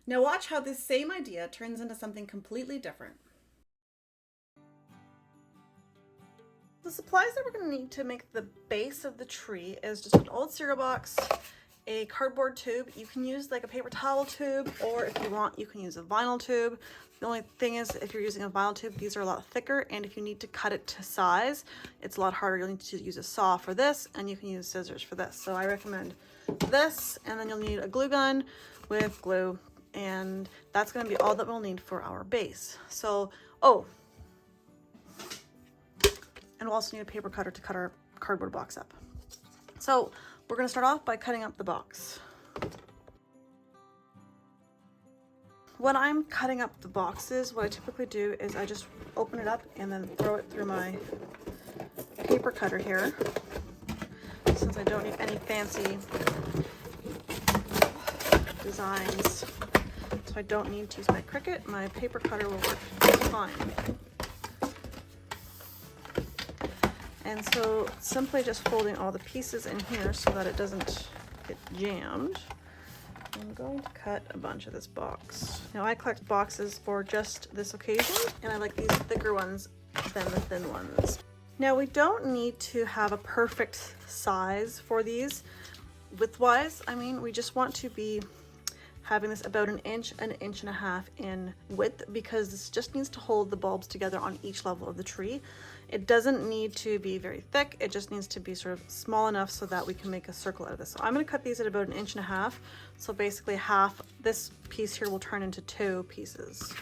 Now watch how this same idea turns into something completely different. The supplies that we're going to need to make the base of the tree is just an old cereal box, a cardboard tube. You can use like a paper towel tube, or if you want, you can use a vinyl tube. The only thing is, if you're using a vinyl tube, these are a lot thicker, and if you need to cut it to size, it's a lot harder. You'll need to use a saw for this, and you can use scissors for this. So I recommend this, and then you'll need a glue gun with glue, and that's going to be all that we'll need for our base. So, and we'll also need a paper cutter to cut our cardboard box up. So we're going to start off by cutting up the box. when I'm cutting up the boxes, what I typically do is I just open it up and then throw it through my paper cutter here, since I don't need any fancy designs. So I don't need to use my Cricut. My paper cutter will work fine. And so simply just folding all the pieces in here so that it doesn't get jammed, I'm going to cut a bunch of this box. Now I collect boxes for just this occasion, and I like these thicker ones than the thin ones. Now we don't need to have a perfect size for these. Width-wise, I mean, we just want to be having this about an inch and a half in width, because this just needs to hold the bulbs together on each level of the tree. It doesn't need to be very thick, it just needs to be sort of small enough so that we can make a circle out of this. So I'm going to cut these at about an inch and a half. So basically half, this piece here will turn into 2 pieces.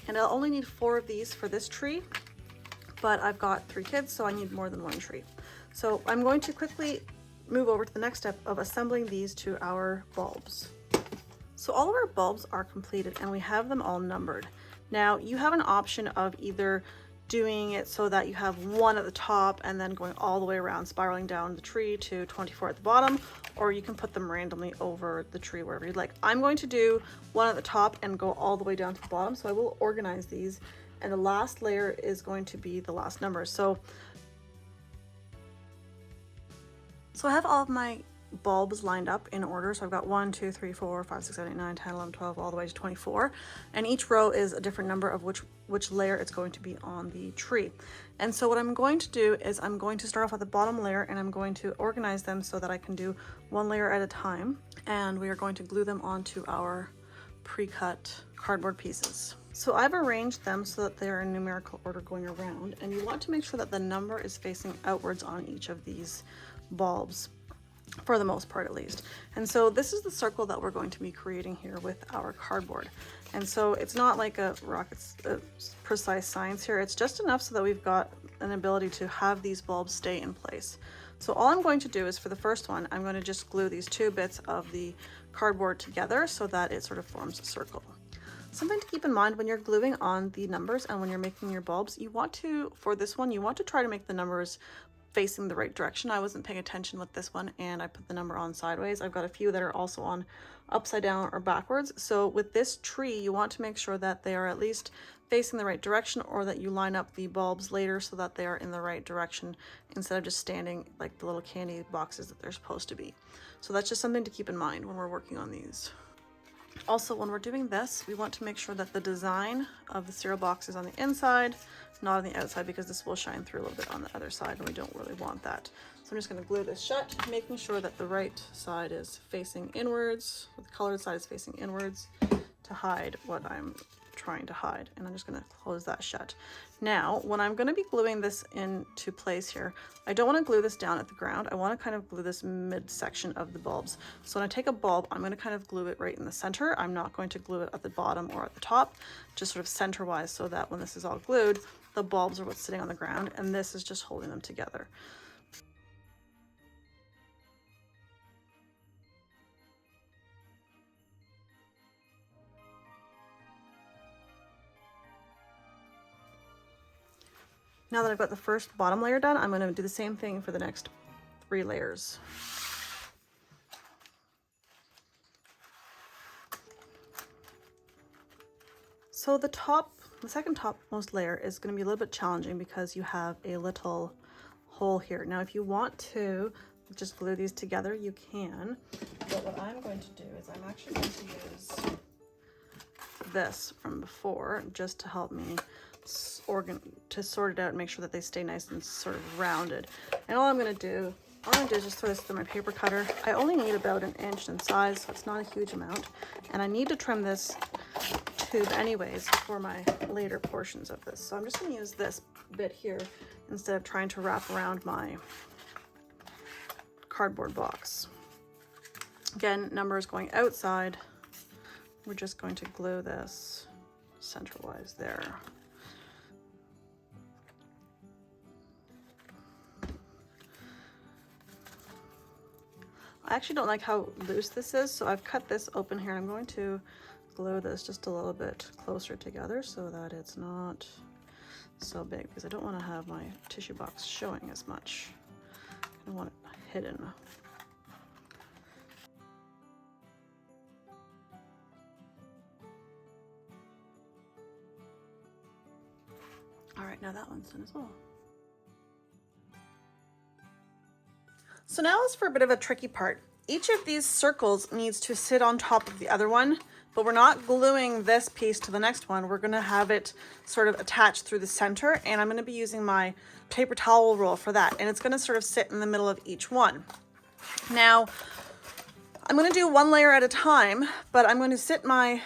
And I'll only need 4 of these for this tree, but I've got 3 kids, so I need more than 1 tree. So I'm going to quickly move over to the next step of assembling these to our bulbs. So all of our bulbs are completed and we have them all numbered. Now you have an option of either doing it so that you have 1 at the top and then going all the way around, spiraling down the tree to 24 at the bottom, or you can put them randomly over the tree wherever you'd like. I'm going to do 1 at the top and go all the way down to the bottom, so I will organize these, and the last layer is going to be the last number. So I have all of my bulbs lined up in order. So I've got 1, 2, 3, 4, 5, 6, 7, 8, 9, 10, 11, 12, all the way to 24. And each row is a different number of which layer it's going to be on the tree. And so what I'm going to do is I'm going to start off at the bottom layer, and I'm going to organize them so that I can do 1 layer at a time. And we are going to glue them onto our pre-cut cardboard pieces. So I've arranged them so that they're in numerical order going around, and you want to make sure that the number is facing outwards on each of these bulbs, for the most part at least. And so this is the circle that we're going to be creating here with our cardboard. And so it's not like a rocket precise science here, it's just enough so that we've got an ability to have these bulbs stay in place. So all I'm going to do is, for the first one, I'm going to just glue these 2 bits of the cardboard together so that it sort of forms a circle. Something to keep in mind when you're gluing on the numbers and when you're making your bulbs, you want to, for this one, you want to try to make the numbers facing the right direction. I wasn't paying attention with this one and I put the number on sideways. I've got a few that are also on upside down or backwards. So with this tree, you want to make sure that they are at least facing the right direction, or that you line up the bulbs later so that they are in the right direction instead of just standing like the little candy boxes that they're supposed to be. So that's just something to keep in mind when we're working on these. Also, when we're doing this, we want to make sure that the design of the cereal box is on the inside, not on the outside, because this will shine through a little bit on the other side and we don't really want that. So I'm just going to glue this shut, making sure that the right side is facing inwards, the colored side is facing inwards, to hide what I'm trying to hide. And I'm just going to close that shut. Now, when I'm going to be gluing this into place here, I don't want to glue this down at the ground. I want to kind of glue this midsection of the bulbs. So when I take a bulb, I'm going to kind of glue it right in the center. I'm not going to glue it at the bottom or at the top, just sort of center-wise, so that when this is all glued, the bulbs are what's sitting on the ground and this is just holding them together. Now that I've got the first bottom layer done, I'm going to do the same thing for the next 3 layers. So the second topmost layer is going to be a little bit challenging because you have a little hole here. Now, if you want to just glue these together, you can. But what I'm going to do is I'm actually going to use this from before just to help me to sort it out and make sure that they stay nice and sort of rounded. And all I'm going to do is just throw this through my paper cutter. I only need about 1 inch in size, so it's not a huge amount. And I need to trim this tube anyways for my later portions of this. So I'm just going to use this bit here instead of trying to wrap around my cardboard box. Again, numbers going outside. We're just going to glue this center-wise there. I actually don't like how loose this is, so I've cut this open here. I'm going to glue this just a little bit closer together so that it's not so big, because I don't want to have my tissue box showing as much. I want it hidden. All right, now that one's done as well. So now is for a bit of a tricky part. Each of these circles needs to sit on top of the other one, but we're not gluing this piece to the next one. We're gonna have it sort of attached through the center, and I'm gonna be using my paper towel roll for that, and it's gonna sort of sit in the middle of each one. Now, I'm gonna do one layer at a time, but I'm going to sit my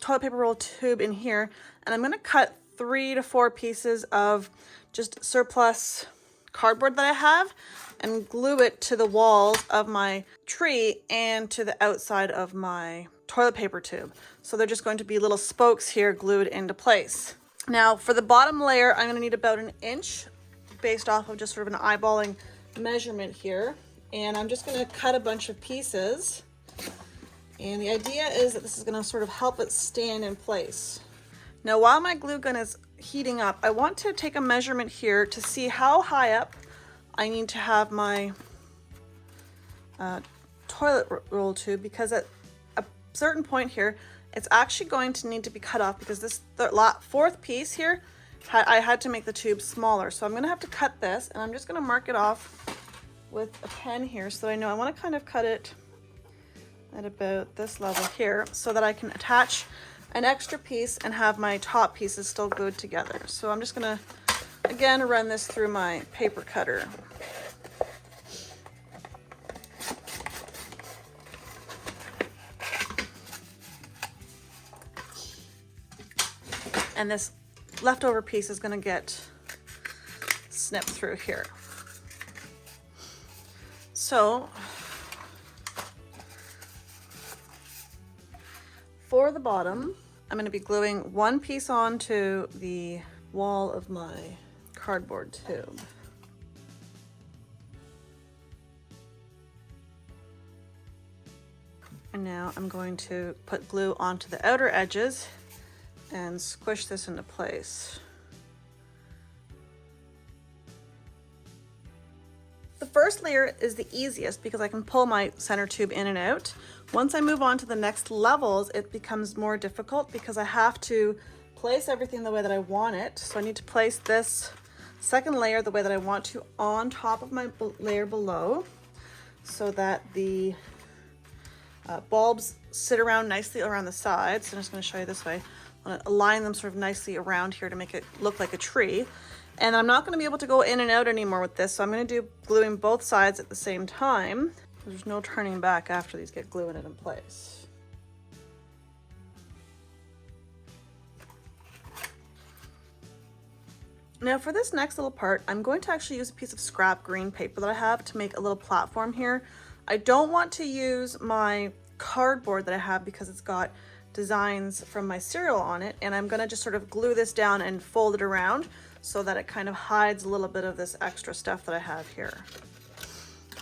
toilet paper roll tube in here, and I'm gonna cut 3 to 4 pieces of just surplus cardboard that I have and glue it to the walls of my tree and to the outside of my toilet paper tube. So they're just going to be little spokes here glued into place. Now for the bottom layer, I'm gonna need about 1 inch based off of just sort of an eyeballing measurement here. And I'm just gonna cut a bunch of pieces. And the idea is that this is gonna sort of help it stand in place. Now while my glue gun is heating up, I want to take a measurement here to see how high up I need to have my toilet roll tube, because at a certain point here, it's actually going to need to be cut off, because this fourth piece here, I had to make the tube smaller. So I'm gonna have to cut this, and I'm just gonna mark it off with a pen here so that I know I wanna kind of cut it at about this level here so that I can attach an extra piece and have my top pieces still glued together. So I'm just gonna, again, run this through my paper cutter. And this leftover piece is gonna get snipped through here. So for the bottom, I'm going to be gluing 1 piece onto the wall of my cardboard tube. And now I'm going to put glue onto the outer edges and squish this into place. The first layer is the easiest because I can pull my center tube in and out. Once I move on to the next levels, it becomes more difficult because I have to place everything the way that I want it. So I need to place this second layer the way that I want to on top of my layer below so that the bulbs sit around nicely around the sides. So I'm just going to show you this way. I want to align them sort of nicely around here to make it look like a tree. And I'm not going to be able to go in and out anymore with this, so I'm going to do gluing both sides at the same time. There's no turning back after these get glued in place. Now for this next little part, I'm going to actually use a piece of scrap green paper that I have to make a little platform here. I don't want to use my cardboard that I have because it's got designs from my cereal on it, and I'm going to just sort of glue this down and fold it around so that it kind of hides a little bit of this extra stuff that I have here.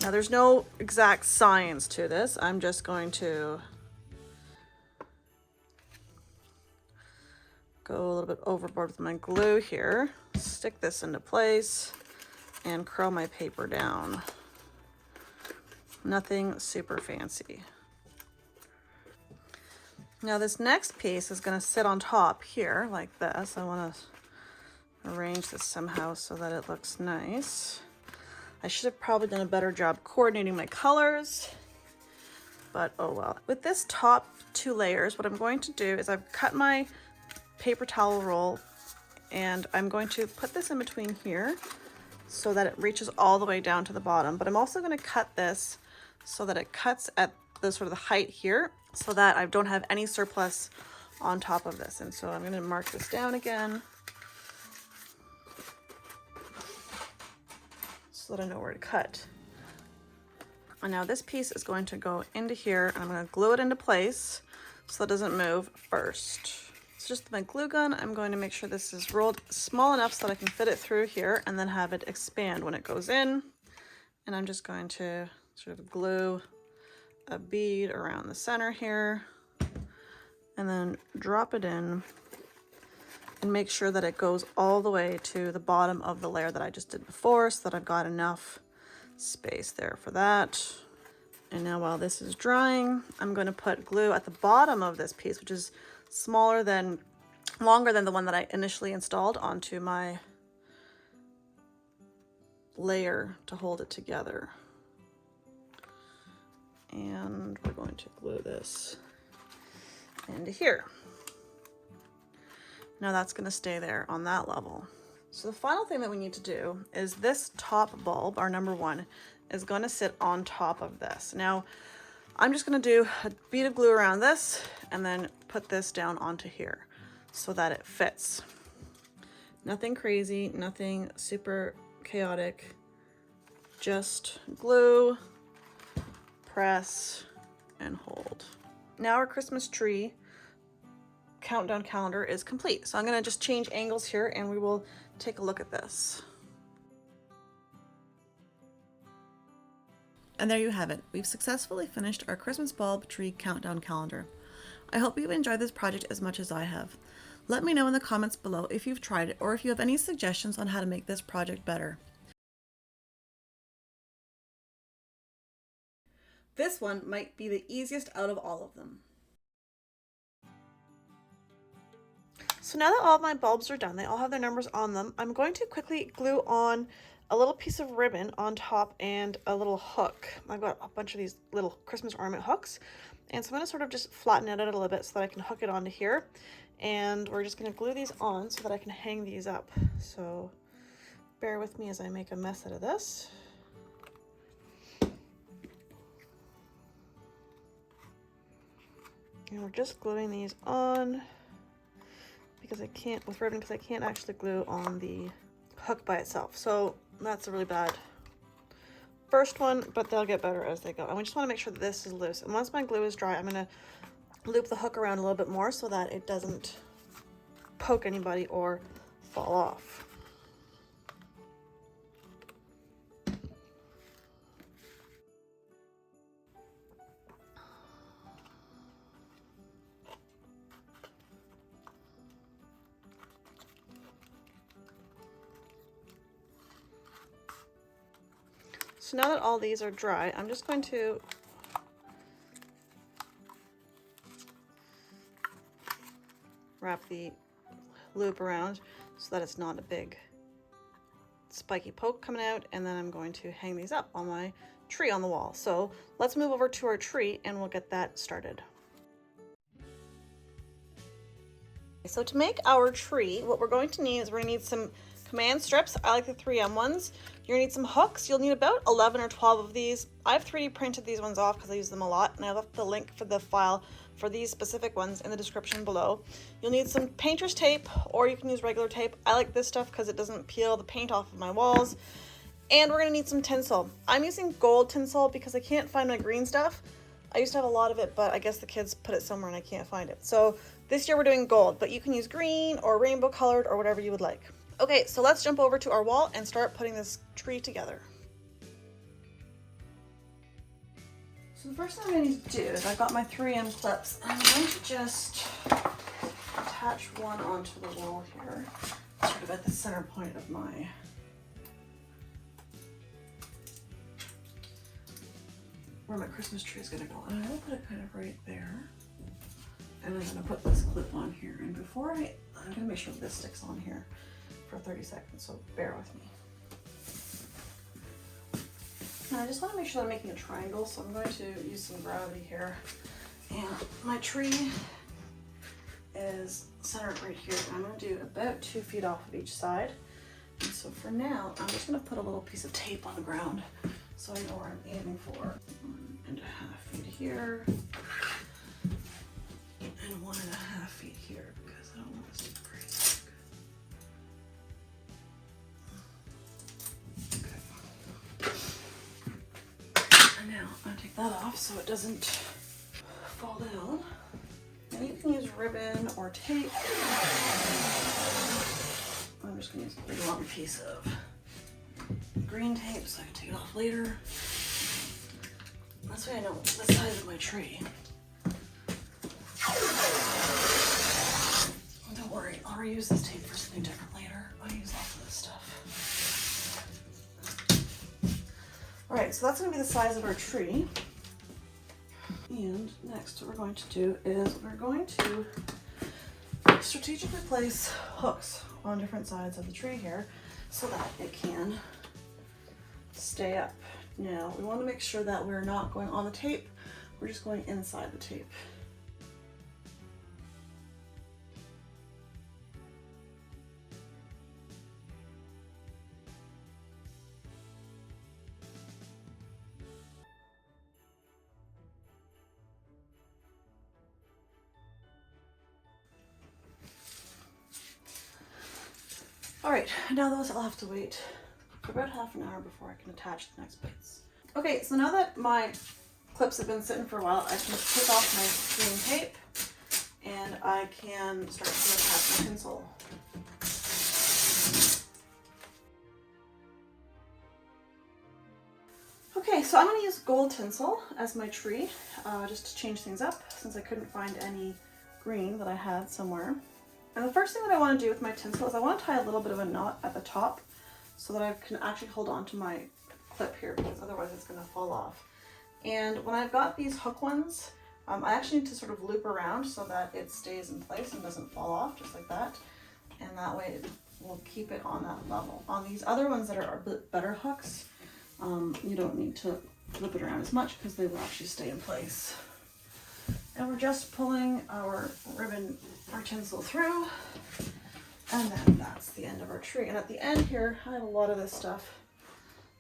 Now there's no exact science to this. I'm just going to go a little bit overboard with my glue here, stick this into place, and curl my paper down. Nothing super fancy. Now this next piece is going to sit on top here like this. I want to arrange this somehow so that it looks nice. I should have probably done a better job coordinating my colors, but oh well. With this top 2 layers, what I'm going to do is I've cut my paper towel roll and I'm going to put this in between here so that it reaches all the way down to the bottom. But I'm also going to cut this so that it cuts at the sort of the height here so that I don't have any surplus on top of this. And so I'm going to mark this down again so that I know where to cut. And now this piece is going to go into here, and I'm going to glue it into place so it doesn't move first. It's just my glue gun. I'm going to make sure this is rolled small enough so that I can fit it through here and then have it expand when it goes in. And I'm just going to sort of glue a bead around the center here, and then drop it in and make sure that it goes all the way to the bottom of the layer that I just did before, so that I've got enough space there for that. And now while this is drying, I'm going to put glue at the bottom of this piece, which is longer than the one that I initially installed, onto my layer to hold it together. And we're going to glue this into here. Now that's going to stay there on that level. So the final thing that we need to do is this top bulb, our number 1, is going to sit on top of this. Now I'm just going to do a bead of glue around this and then put this down onto here so that it fits. Nothing crazy, nothing super chaotic, just glue, press, and hold. Now our Christmas tree countdown calendar is complete. So I'm going to just change angles here and we will take a look at this. And there you have it. We've successfully finished our Christmas bulb tree countdown calendar. I hope you enjoyed this project as much as I have. Let me know in the comments below if you've tried it or if you have any suggestions on how to make this project better. This one might be the easiest out of all of them. So now that all of my bulbs are done, they all have their numbers on them, I'm going to quickly glue on a little piece of ribbon on top and a little hook. I've got a bunch of these little Christmas ornament hooks, and so I'm going to sort of just flatten it out a little bit so that I can hook it onto here. And we're just going to glue these on so that I can hang these up. So bear with me as I make a mess out of this. And we're just gluing these on because I can't, with ribbon, because I can't actually glue on the hook by itself. So that's a really bad first one, but they'll get better as they go. And we just want to make sure that this is loose. And once my glue is dry, I'm going to loop the hook around a little bit more so that it doesn't poke anybody or fall off. So now that all these are dry, I'm just going to wrap the loop around so that it's not a big spiky poke coming out, and then I'm going to hang these up on my tree on the wall. So let's move over to our tree and we'll get that started. So to make our tree, what we're going to need is we're going to need some command strips. I like the 3M ones. You're gonna need some hooks. You'll need about 11 or 12 of these. I've 3D printed these ones off because I use them a lot, and I left the link for the file for these specific ones in the description below. You'll need some painter's tape, or you can use regular tape. I like this stuff because it doesn't peel the paint off of my walls. And we're gonna need some tinsel. I'm using gold tinsel because I can't find my green stuff. I used to have a lot of it, but I guess the kids put it somewhere and I can't find it. So this year we're doing gold, but you can use green or rainbow colored or whatever you would like. Okay, so let's jump over to our wall and start putting this tree together. So the first thing I need to do is I've got my 3M clips. I'm going to just attach one onto the wall here, sort of at the center point of my where my Christmas tree is going to go. And I'm going to put it kind of right there. And I'm going to put this clip on here. And before I'm going to make sure this sticks on here for 30 seconds, so bear with me. And I just want to make sure that I'm making a triangle, so I'm going to use some gravity here. And my tree is centered right here. I'm going to do about 2 feet off of each side. And so for now, I'm just going to put a little piece of tape on the ground so I know where I'm aiming for. 1.5 feet here, and 1.5 feet here, because I don't want this to be crazy. And now I'm going to take that off so it doesn't fall down. And you can use ribbon or tape. I'm just going to use a big long piece of green tape so I can take it off later. That's why I know the size of my tree. Don't worry, I'll reuse this tape for something different later. I use lots of this stuff. Alright, so that's going to be the size of our tree. And next what we're going to do is we're going to strategically place hooks on different sides of the tree here so that it can stay up. Now we want to make sure that we're not going on the tape, we're just going inside the tape. All right, now those I'll have to wait for about half an hour before I can attach the next plates. Okay, so now that my clips have been sitting for a while, I can take off my green tape and I can start to attach my tinsel. Okay, so I'm going to use gold tinsel as my tree, just to change things up since I couldn't find any green that I had somewhere. And the first thing that I want to do with my tinsel is I want to tie a little bit of a knot at the top so that I can actually hold on to my clip here, because otherwise it's going to fall off. And when I've got these hook ones, I actually need to sort of loop around so that it stays in place and doesn't fall off, just like that. And that way it will keep it on that level. On these other ones that are a bit better hooks, you don't need to loop it around as much because they will actually stay in place. And we're just pulling our ribbon, our tinsel through, and then that's the end of our tree. And at the end here, I have a lot of this stuff,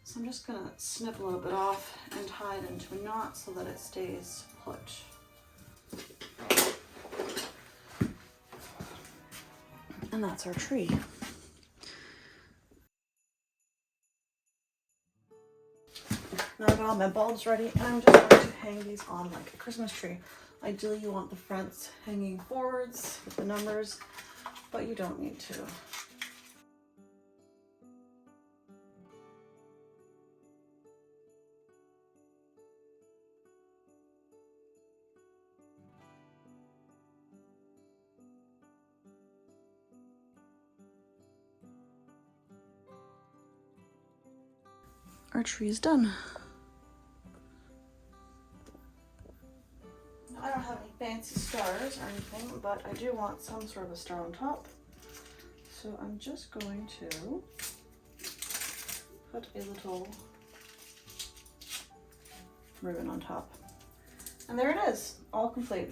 so I'm just gonna snip a little bit off and tie it into a knot so that it stays put. And that's our tree. Now I've got all my bulbs ready, and I'm just going to hang these on like a Christmas tree. Ideally you want the fronts hanging forwards with the numbers, but you don't need to. Our tree is done. I don't have any fancy stars or anything, but I do want some sort of a star on top. So I'm just going to put a little ribbon on top. And there it is, all complete.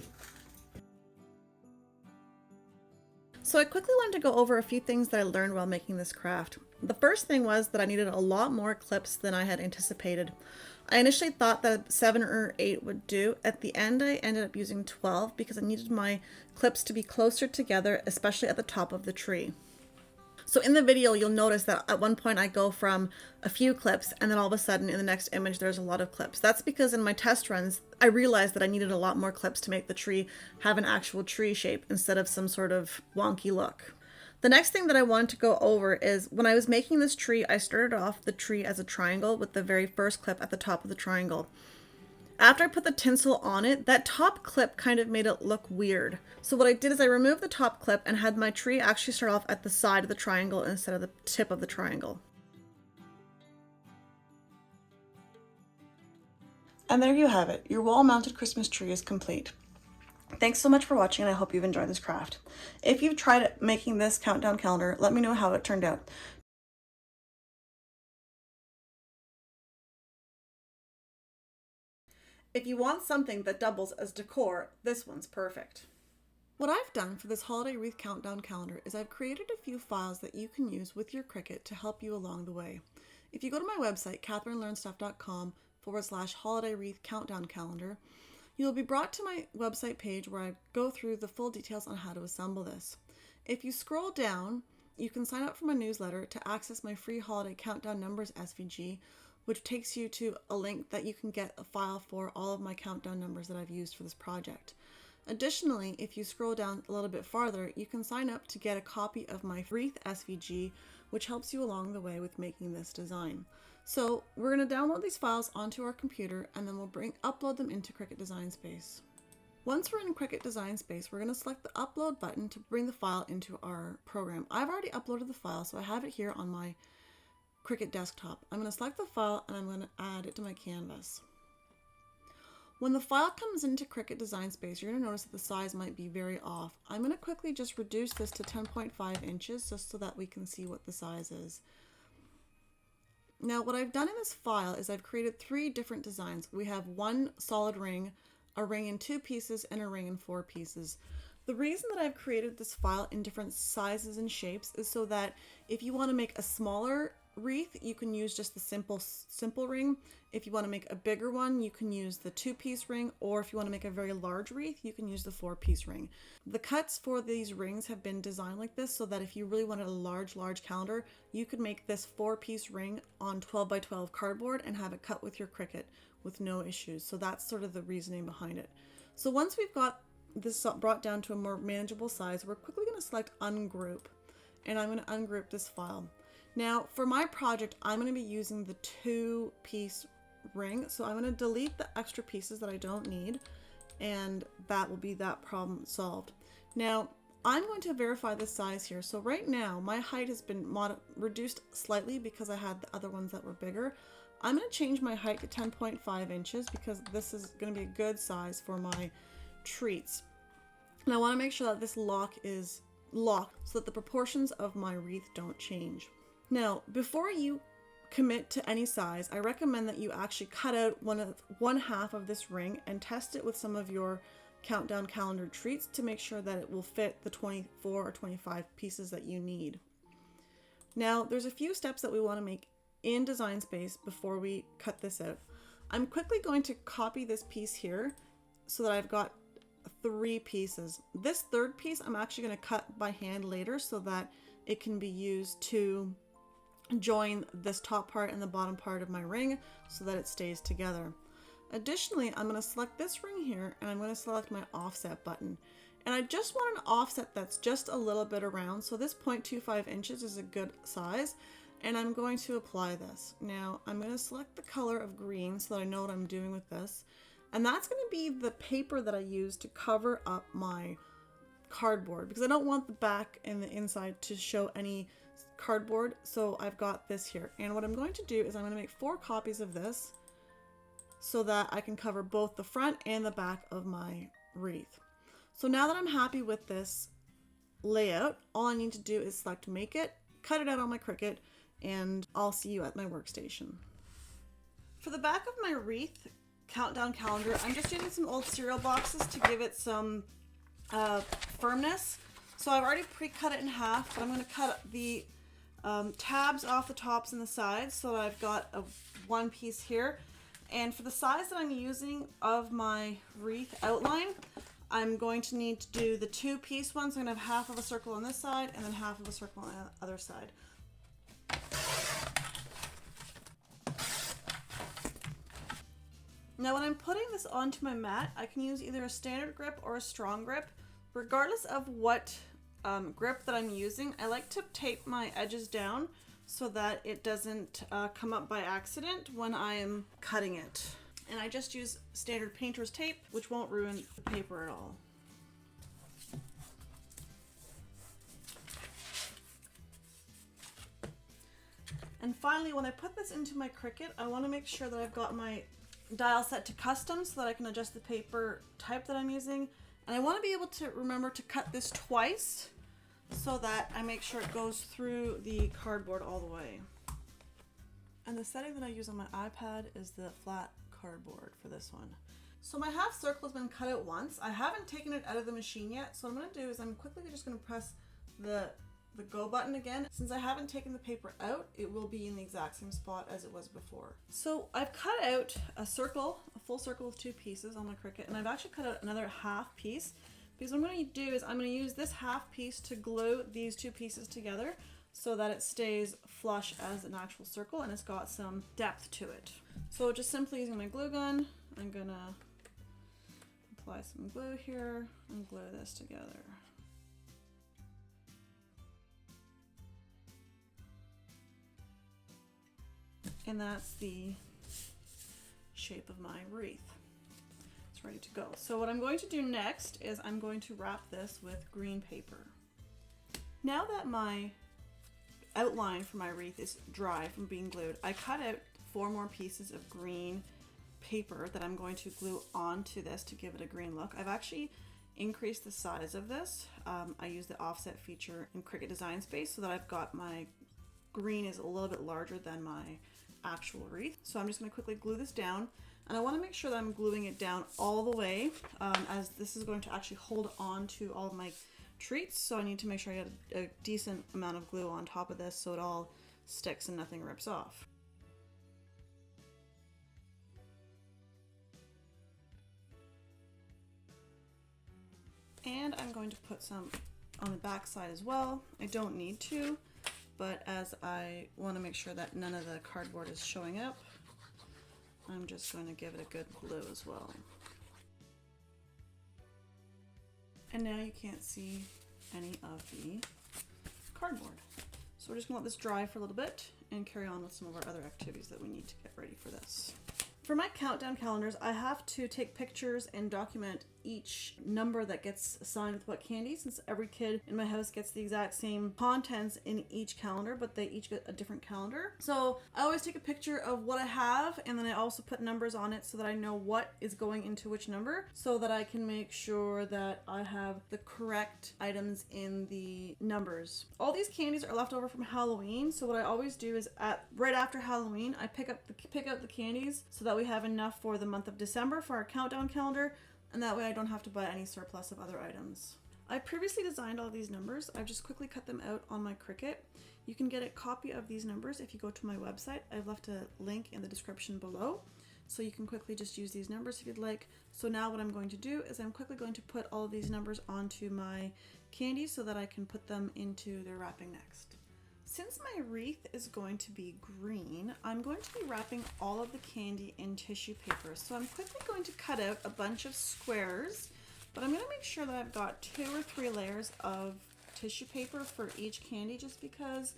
So I quickly wanted to go over a few things that I learned while making this craft. The first thing was that I needed a lot more clips than I had anticipated. I initially thought that 7 or 8 would do. At the end, I ended up using 12 because I needed my clips to be closer together, especially at the top of the tree. So in the video, you'll notice that at one point I go from a few clips and then all of a sudden in the next image, there's a lot of clips. That's because in my test runs, I realized that I needed a lot more clips to make the tree have an actual tree shape instead of some sort of wonky look. The next thing that I wanted to go over is when I was making this tree, I started off the tree as a triangle with the very first clip at the top of the triangle. After I put the tinsel on it, that top clip kind of made it look weird. So what I did is I removed the top clip and had my tree actually start off at the side of the triangle instead of the tip of the triangle. And there you have it. Your wall-mounted Christmas tree is complete. Thanks so much for watching, and I hope you've enjoyed this craft. If you've tried making this countdown calendar, let me know how it turned out. If you want something that doubles as decor, this one's perfect. What I've done for this holiday wreath countdown calendar is I've created a few files that you can use with your Cricut to help you along the way. If you go to my website, catherinelearnstuff.com/holiday wreath countdown calendar, you'll be brought to my website page where I go through the full details on how to assemble this. If you scroll down, you can sign up for my newsletter to access my free holiday countdown numbers SVG, which takes you to a link that you can get a file for all of my countdown numbers that I've used for this project. Additionally, if you scroll down a little bit farther, you can sign up to get a copy of my Wreath SVG, which helps you along the way with making this design. So we're going to download these files onto our computer, and then we'll upload them into Cricut Design Space. Once we're in Cricut Design Space, we're going to select the upload button to bring the file into our program. I've already uploaded the file, so I have it here on my Cricut desktop. I'm going to select the file and I'm going to add it to my canvas. When the file comes into Cricut Design Space, you're going to notice that the size might be very off. I'm going to quickly just reduce this to 10.5 inches just so that we can see what the size is. Now what I've done in this file is I've created 3 different designs. We have one solid ring, a ring in 2 pieces, and a ring in 4 pieces. The reason that I've created this file in different sizes and shapes is so that if you want to make a smaller wreath, you can use just the simple ring. If you want to make a bigger one, you can use the 2-piece ring, or if you want to make a very large wreath, you can use the 4-piece ring. The cuts for these rings have been designed like this so that if you really wanted a large calendar, you could make this 4-piece ring on 12 by 12 cardboard and have it cut with your Cricut with no issues. So that's sort of the reasoning behind it. So once we've got this brought down to a more manageable size, we're quickly going to select ungroup, and I'm going to ungroup this file. Now for my project, I'm going to be using the 2-piece ring, so I'm going to delete the extra pieces that I don't need, and that will be that problem solved. Now I'm going to verify the size here. So right now my height has been reduced slightly because I had the other ones that were bigger. I'm going to change my height to 10.5 inches because this is going to be a good size for my treats. And I want to make sure that this lock is locked so that the proportions of my wreath don't change. Now, before you commit to any size, I recommend that you actually cut out one half of this ring and test it with some of your countdown calendar treats to make sure that it will fit the 24 or 25 pieces that you need. Now, there's a few steps that we want to make in Design Space before we cut this out. I'm quickly going to copy this piece here so that I've got 3 pieces. This 3rd piece I'm actually going to cut by hand later so that it can be used to join this top part and the bottom part of my ring so that it stays together. Additionally, I'm going to select this ring here and I'm going to select my offset button. And I just want an offset that's just a little bit around, so this 0.25 inches is a good size, and I'm going to apply this. Now I'm going to select the color of green so that I know what I'm doing with this, and that's going to be the paper that I use to cover up my cardboard because I don't want the back and the inside to show any cardboard. So I've got this here, and what I'm going to do is I'm going to make 4 copies of this so that I can cover both the front and the back of my wreath. So now that I'm happy with this layout, all I need to do is select Make It, cut it out on my Cricut, and I'll see you at my workstation. For the back of my wreath countdown calendar, I'm just using some old cereal boxes to give it some firmness. So I've already pre-cut it in half, but I'm going to cut the tabs off the tops and the sides so that I've got one piece here. And for the size that I'm using of my wreath outline, I'm going to need to do the 2-piece one. So I'm going to have half of a circle on this side and then half of a circle on the other side. Now when I'm putting this onto my mat, I can use either a standard grip or a strong grip. Regardless of what grip that I'm using, I like to tape my edges down so that it doesn't come up by accident when I am cutting it. And I just use standard painter's tape, which won't ruin the paper at all. And finally, when I put this into my Cricut, I want to make sure that I've got my dial set to custom so that I can adjust the paper type that I'm using. And I want to be able to remember to cut this twice so that I make sure it goes through the cardboard all the way. And the setting that I use on my iPad is the flat cardboard for this one. So my half circle has been cut out once. I haven't taken it out of the machine yet, so what I'm going to do is I'm quickly just going to press the go button again. Since I haven't taken the paper out, it will be in the exact same spot as it was before. So I've cut out a circle, a full circle with 2 pieces on my Cricut, and I've actually cut out another half piece because what I'm going to do is I'm going to use this half piece to glue these 2 pieces together so that it stays flush as an actual circle and it's got some depth to it. So just simply using my glue gun, I'm going to apply some glue here and glue this together. And that's the shape of my wreath. It's ready to go. So what I'm going to do next is I'm going to wrap this with green paper. Now that my outline for my wreath is dry from being glued, I cut out 4 more pieces of green paper that I'm going to glue onto this to give it a green look. I've actually increased the size of this. I use the offset feature in Cricut Design Space so that I've got my green is a little bit larger than my actual wreath. So I'm just going to quickly glue this down, and I want to make sure that I'm gluing it down all the way, as this is going to actually hold on to all of my treats. So I need to make sure I get a decent amount of glue on top of this so it all sticks and nothing rips off. And I'm going to put some on the back side as well. I don't need to, but as I want to make sure that none of the cardboard is showing up, I'm just going to give it a good glue as well. And now you can't see any of the cardboard. So we're just gonna let this dry for a little bit and carry on with some of our other activities that we need to get ready for this. For my countdown calendars, I have to take pictures and document each number that gets assigned with what candy, since every kid in my house gets the exact same contents in each calendar, but they each get a different calendar. So I always take a picture of what I have, and then I also put numbers on it so that I know what is going into which number, so that I can make sure that I have the correct items in the numbers. All these candies are left over from Halloween, so what I always do is right after Halloween, I pick out the candies so that we have enough for the month of December for our countdown calendar, and that way I don't have to buy any surplus of other items. I previously designed all these numbers. I've just quickly cut them out on my Cricut. You can get a copy of these numbers if you go to my website. I've left a link in the description below, so you can quickly just use these numbers if you'd like. So now what I'm going to do is I'm quickly going to put all of these numbers onto my candy so that I can put them into their wrapping next. Since my wreath is going to be green, I'm going to be wrapping all of the candy in tissue paper. So I'm quickly going to cut out a bunch of squares, but I'm going to make sure that I've got 2 or 3 layers of tissue paper for each candy, just because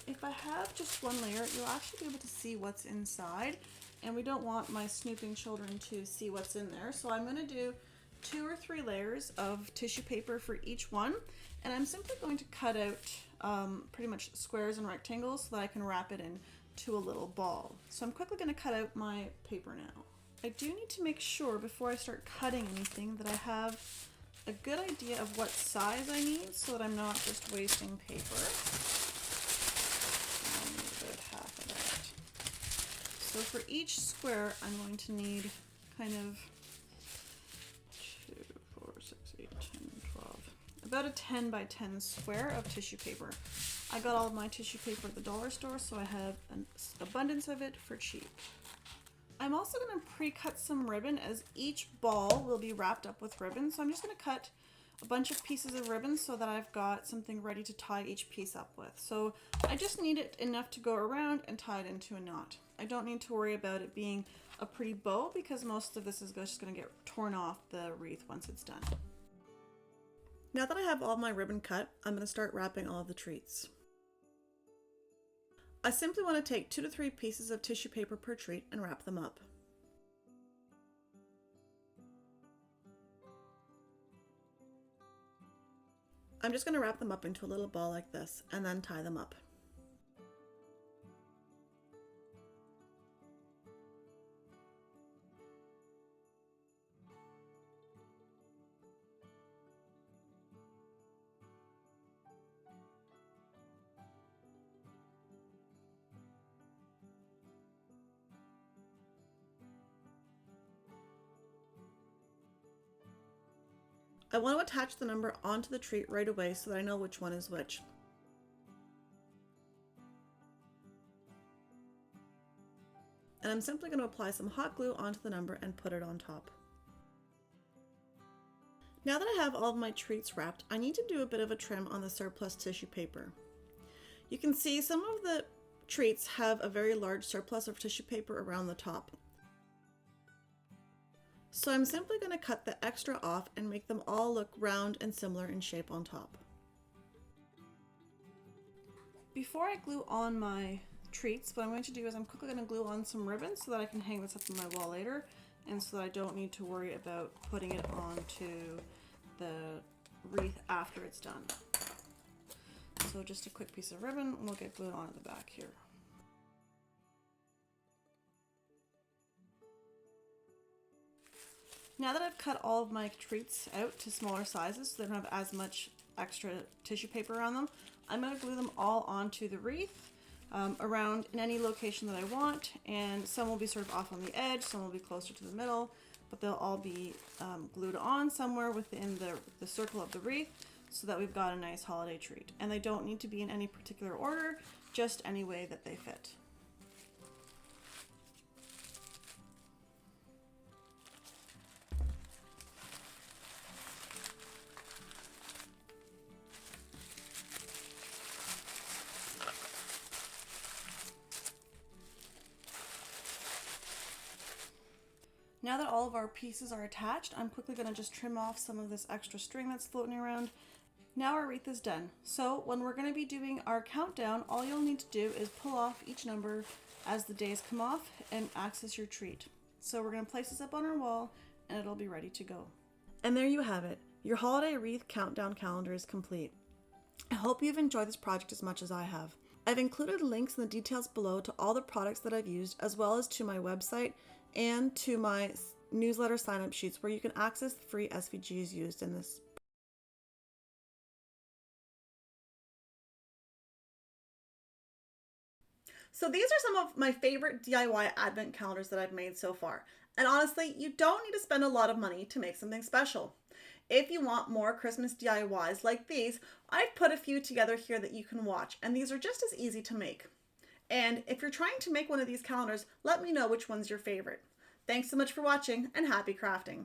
if I have just one layer, you'll actually be able to see what's inside, and we don't want my snooping children to see what's in there. So I'm going to do 2 or 3 layers of tissue paper for each one, and I'm simply going to cut out pretty much squares and rectangles so that I can wrap it into a little ball. So I'm quickly going to cut out my paper now. I do need to make sure before I start cutting anything that I have a good idea of what size I need so that I'm not just wasting paper. I'll need about half of that. So for each square, I'm going to need kind of 2, 4, 6, 8, 10, 12. About a 10 by 10 square of tissue paper. I got all of my tissue paper at the dollar store, so I have an abundance of it for cheap. I'm also going to pre-cut some ribbon, as each ball will be wrapped up with ribbon. So I'm just going to cut a bunch of pieces of ribbon so that I've got something ready to tie each piece up with. So I just need it enough to go around and tie it into a knot. I don't need to worry about it being a pretty bow, because most of this is just going to get torn off the wreath once it's done. Now that I have all my ribbon cut, I'm going to start wrapping all of the treats. I simply want to take 2 to 3 pieces of tissue paper per treat and wrap them up. I'm just going to wrap them up into a little ball like this and then tie them up. I want to attach the number onto the treat right away so that I know which one is which. And I'm simply going to apply some hot glue onto the number and put it on top. Now that I have all of my treats wrapped, I need to do a bit of a trim on the surplus tissue paper. You can see some of the treats have a very large surplus of tissue paper around the top. So I'm simply going to cut the extra off and make them all look round and similar in shape on top. Before I glue on my treats, what I'm going to do is I'm quickly going to glue on some ribbon so that I can hang this up on my wall later, and so that I don't need to worry about putting it onto the wreath after it's done. So just a quick piece of ribbon will get glued on at the back here. Now that I've cut all of my treats out to smaller sizes so they don't have as much extra tissue paper on them, I'm going to glue them all onto the wreath around in any location that I want, and some will be sort of off on the edge, some will be closer to the middle, but they'll all be glued on somewhere within the circle of the wreath so that we've got a nice holiday treat. And they don't need to be in any particular order, just any way that they fit. Now that all of our pieces are attached, I'm quickly going to just trim off some of this extra string that's floating around. Now our wreath is done. So when we're going to be doing our countdown, all you'll need to do is pull off each number as the days come off and access your treat. So we're going to place this up on our wall and it'll be ready to go. And there you have it. Your holiday wreath countdown calendar is complete. I hope you've enjoyed this project as much as I have. I've included links in the details below to all the products that I've used, as well as to my website and to my newsletter sign-up sheets where you can access the free SVGs used in this. So these are some of my favorite DIY advent calendars that I've made so far. And honestly, you don't need to spend a lot of money to make something special. If you want more Christmas DIYs like these, I've put a few together here that you can watch, and these are just as easy to make. And if you're trying to make one of these calendars, let me know which one's your favorite. Thanks so much for watching, and happy crafting!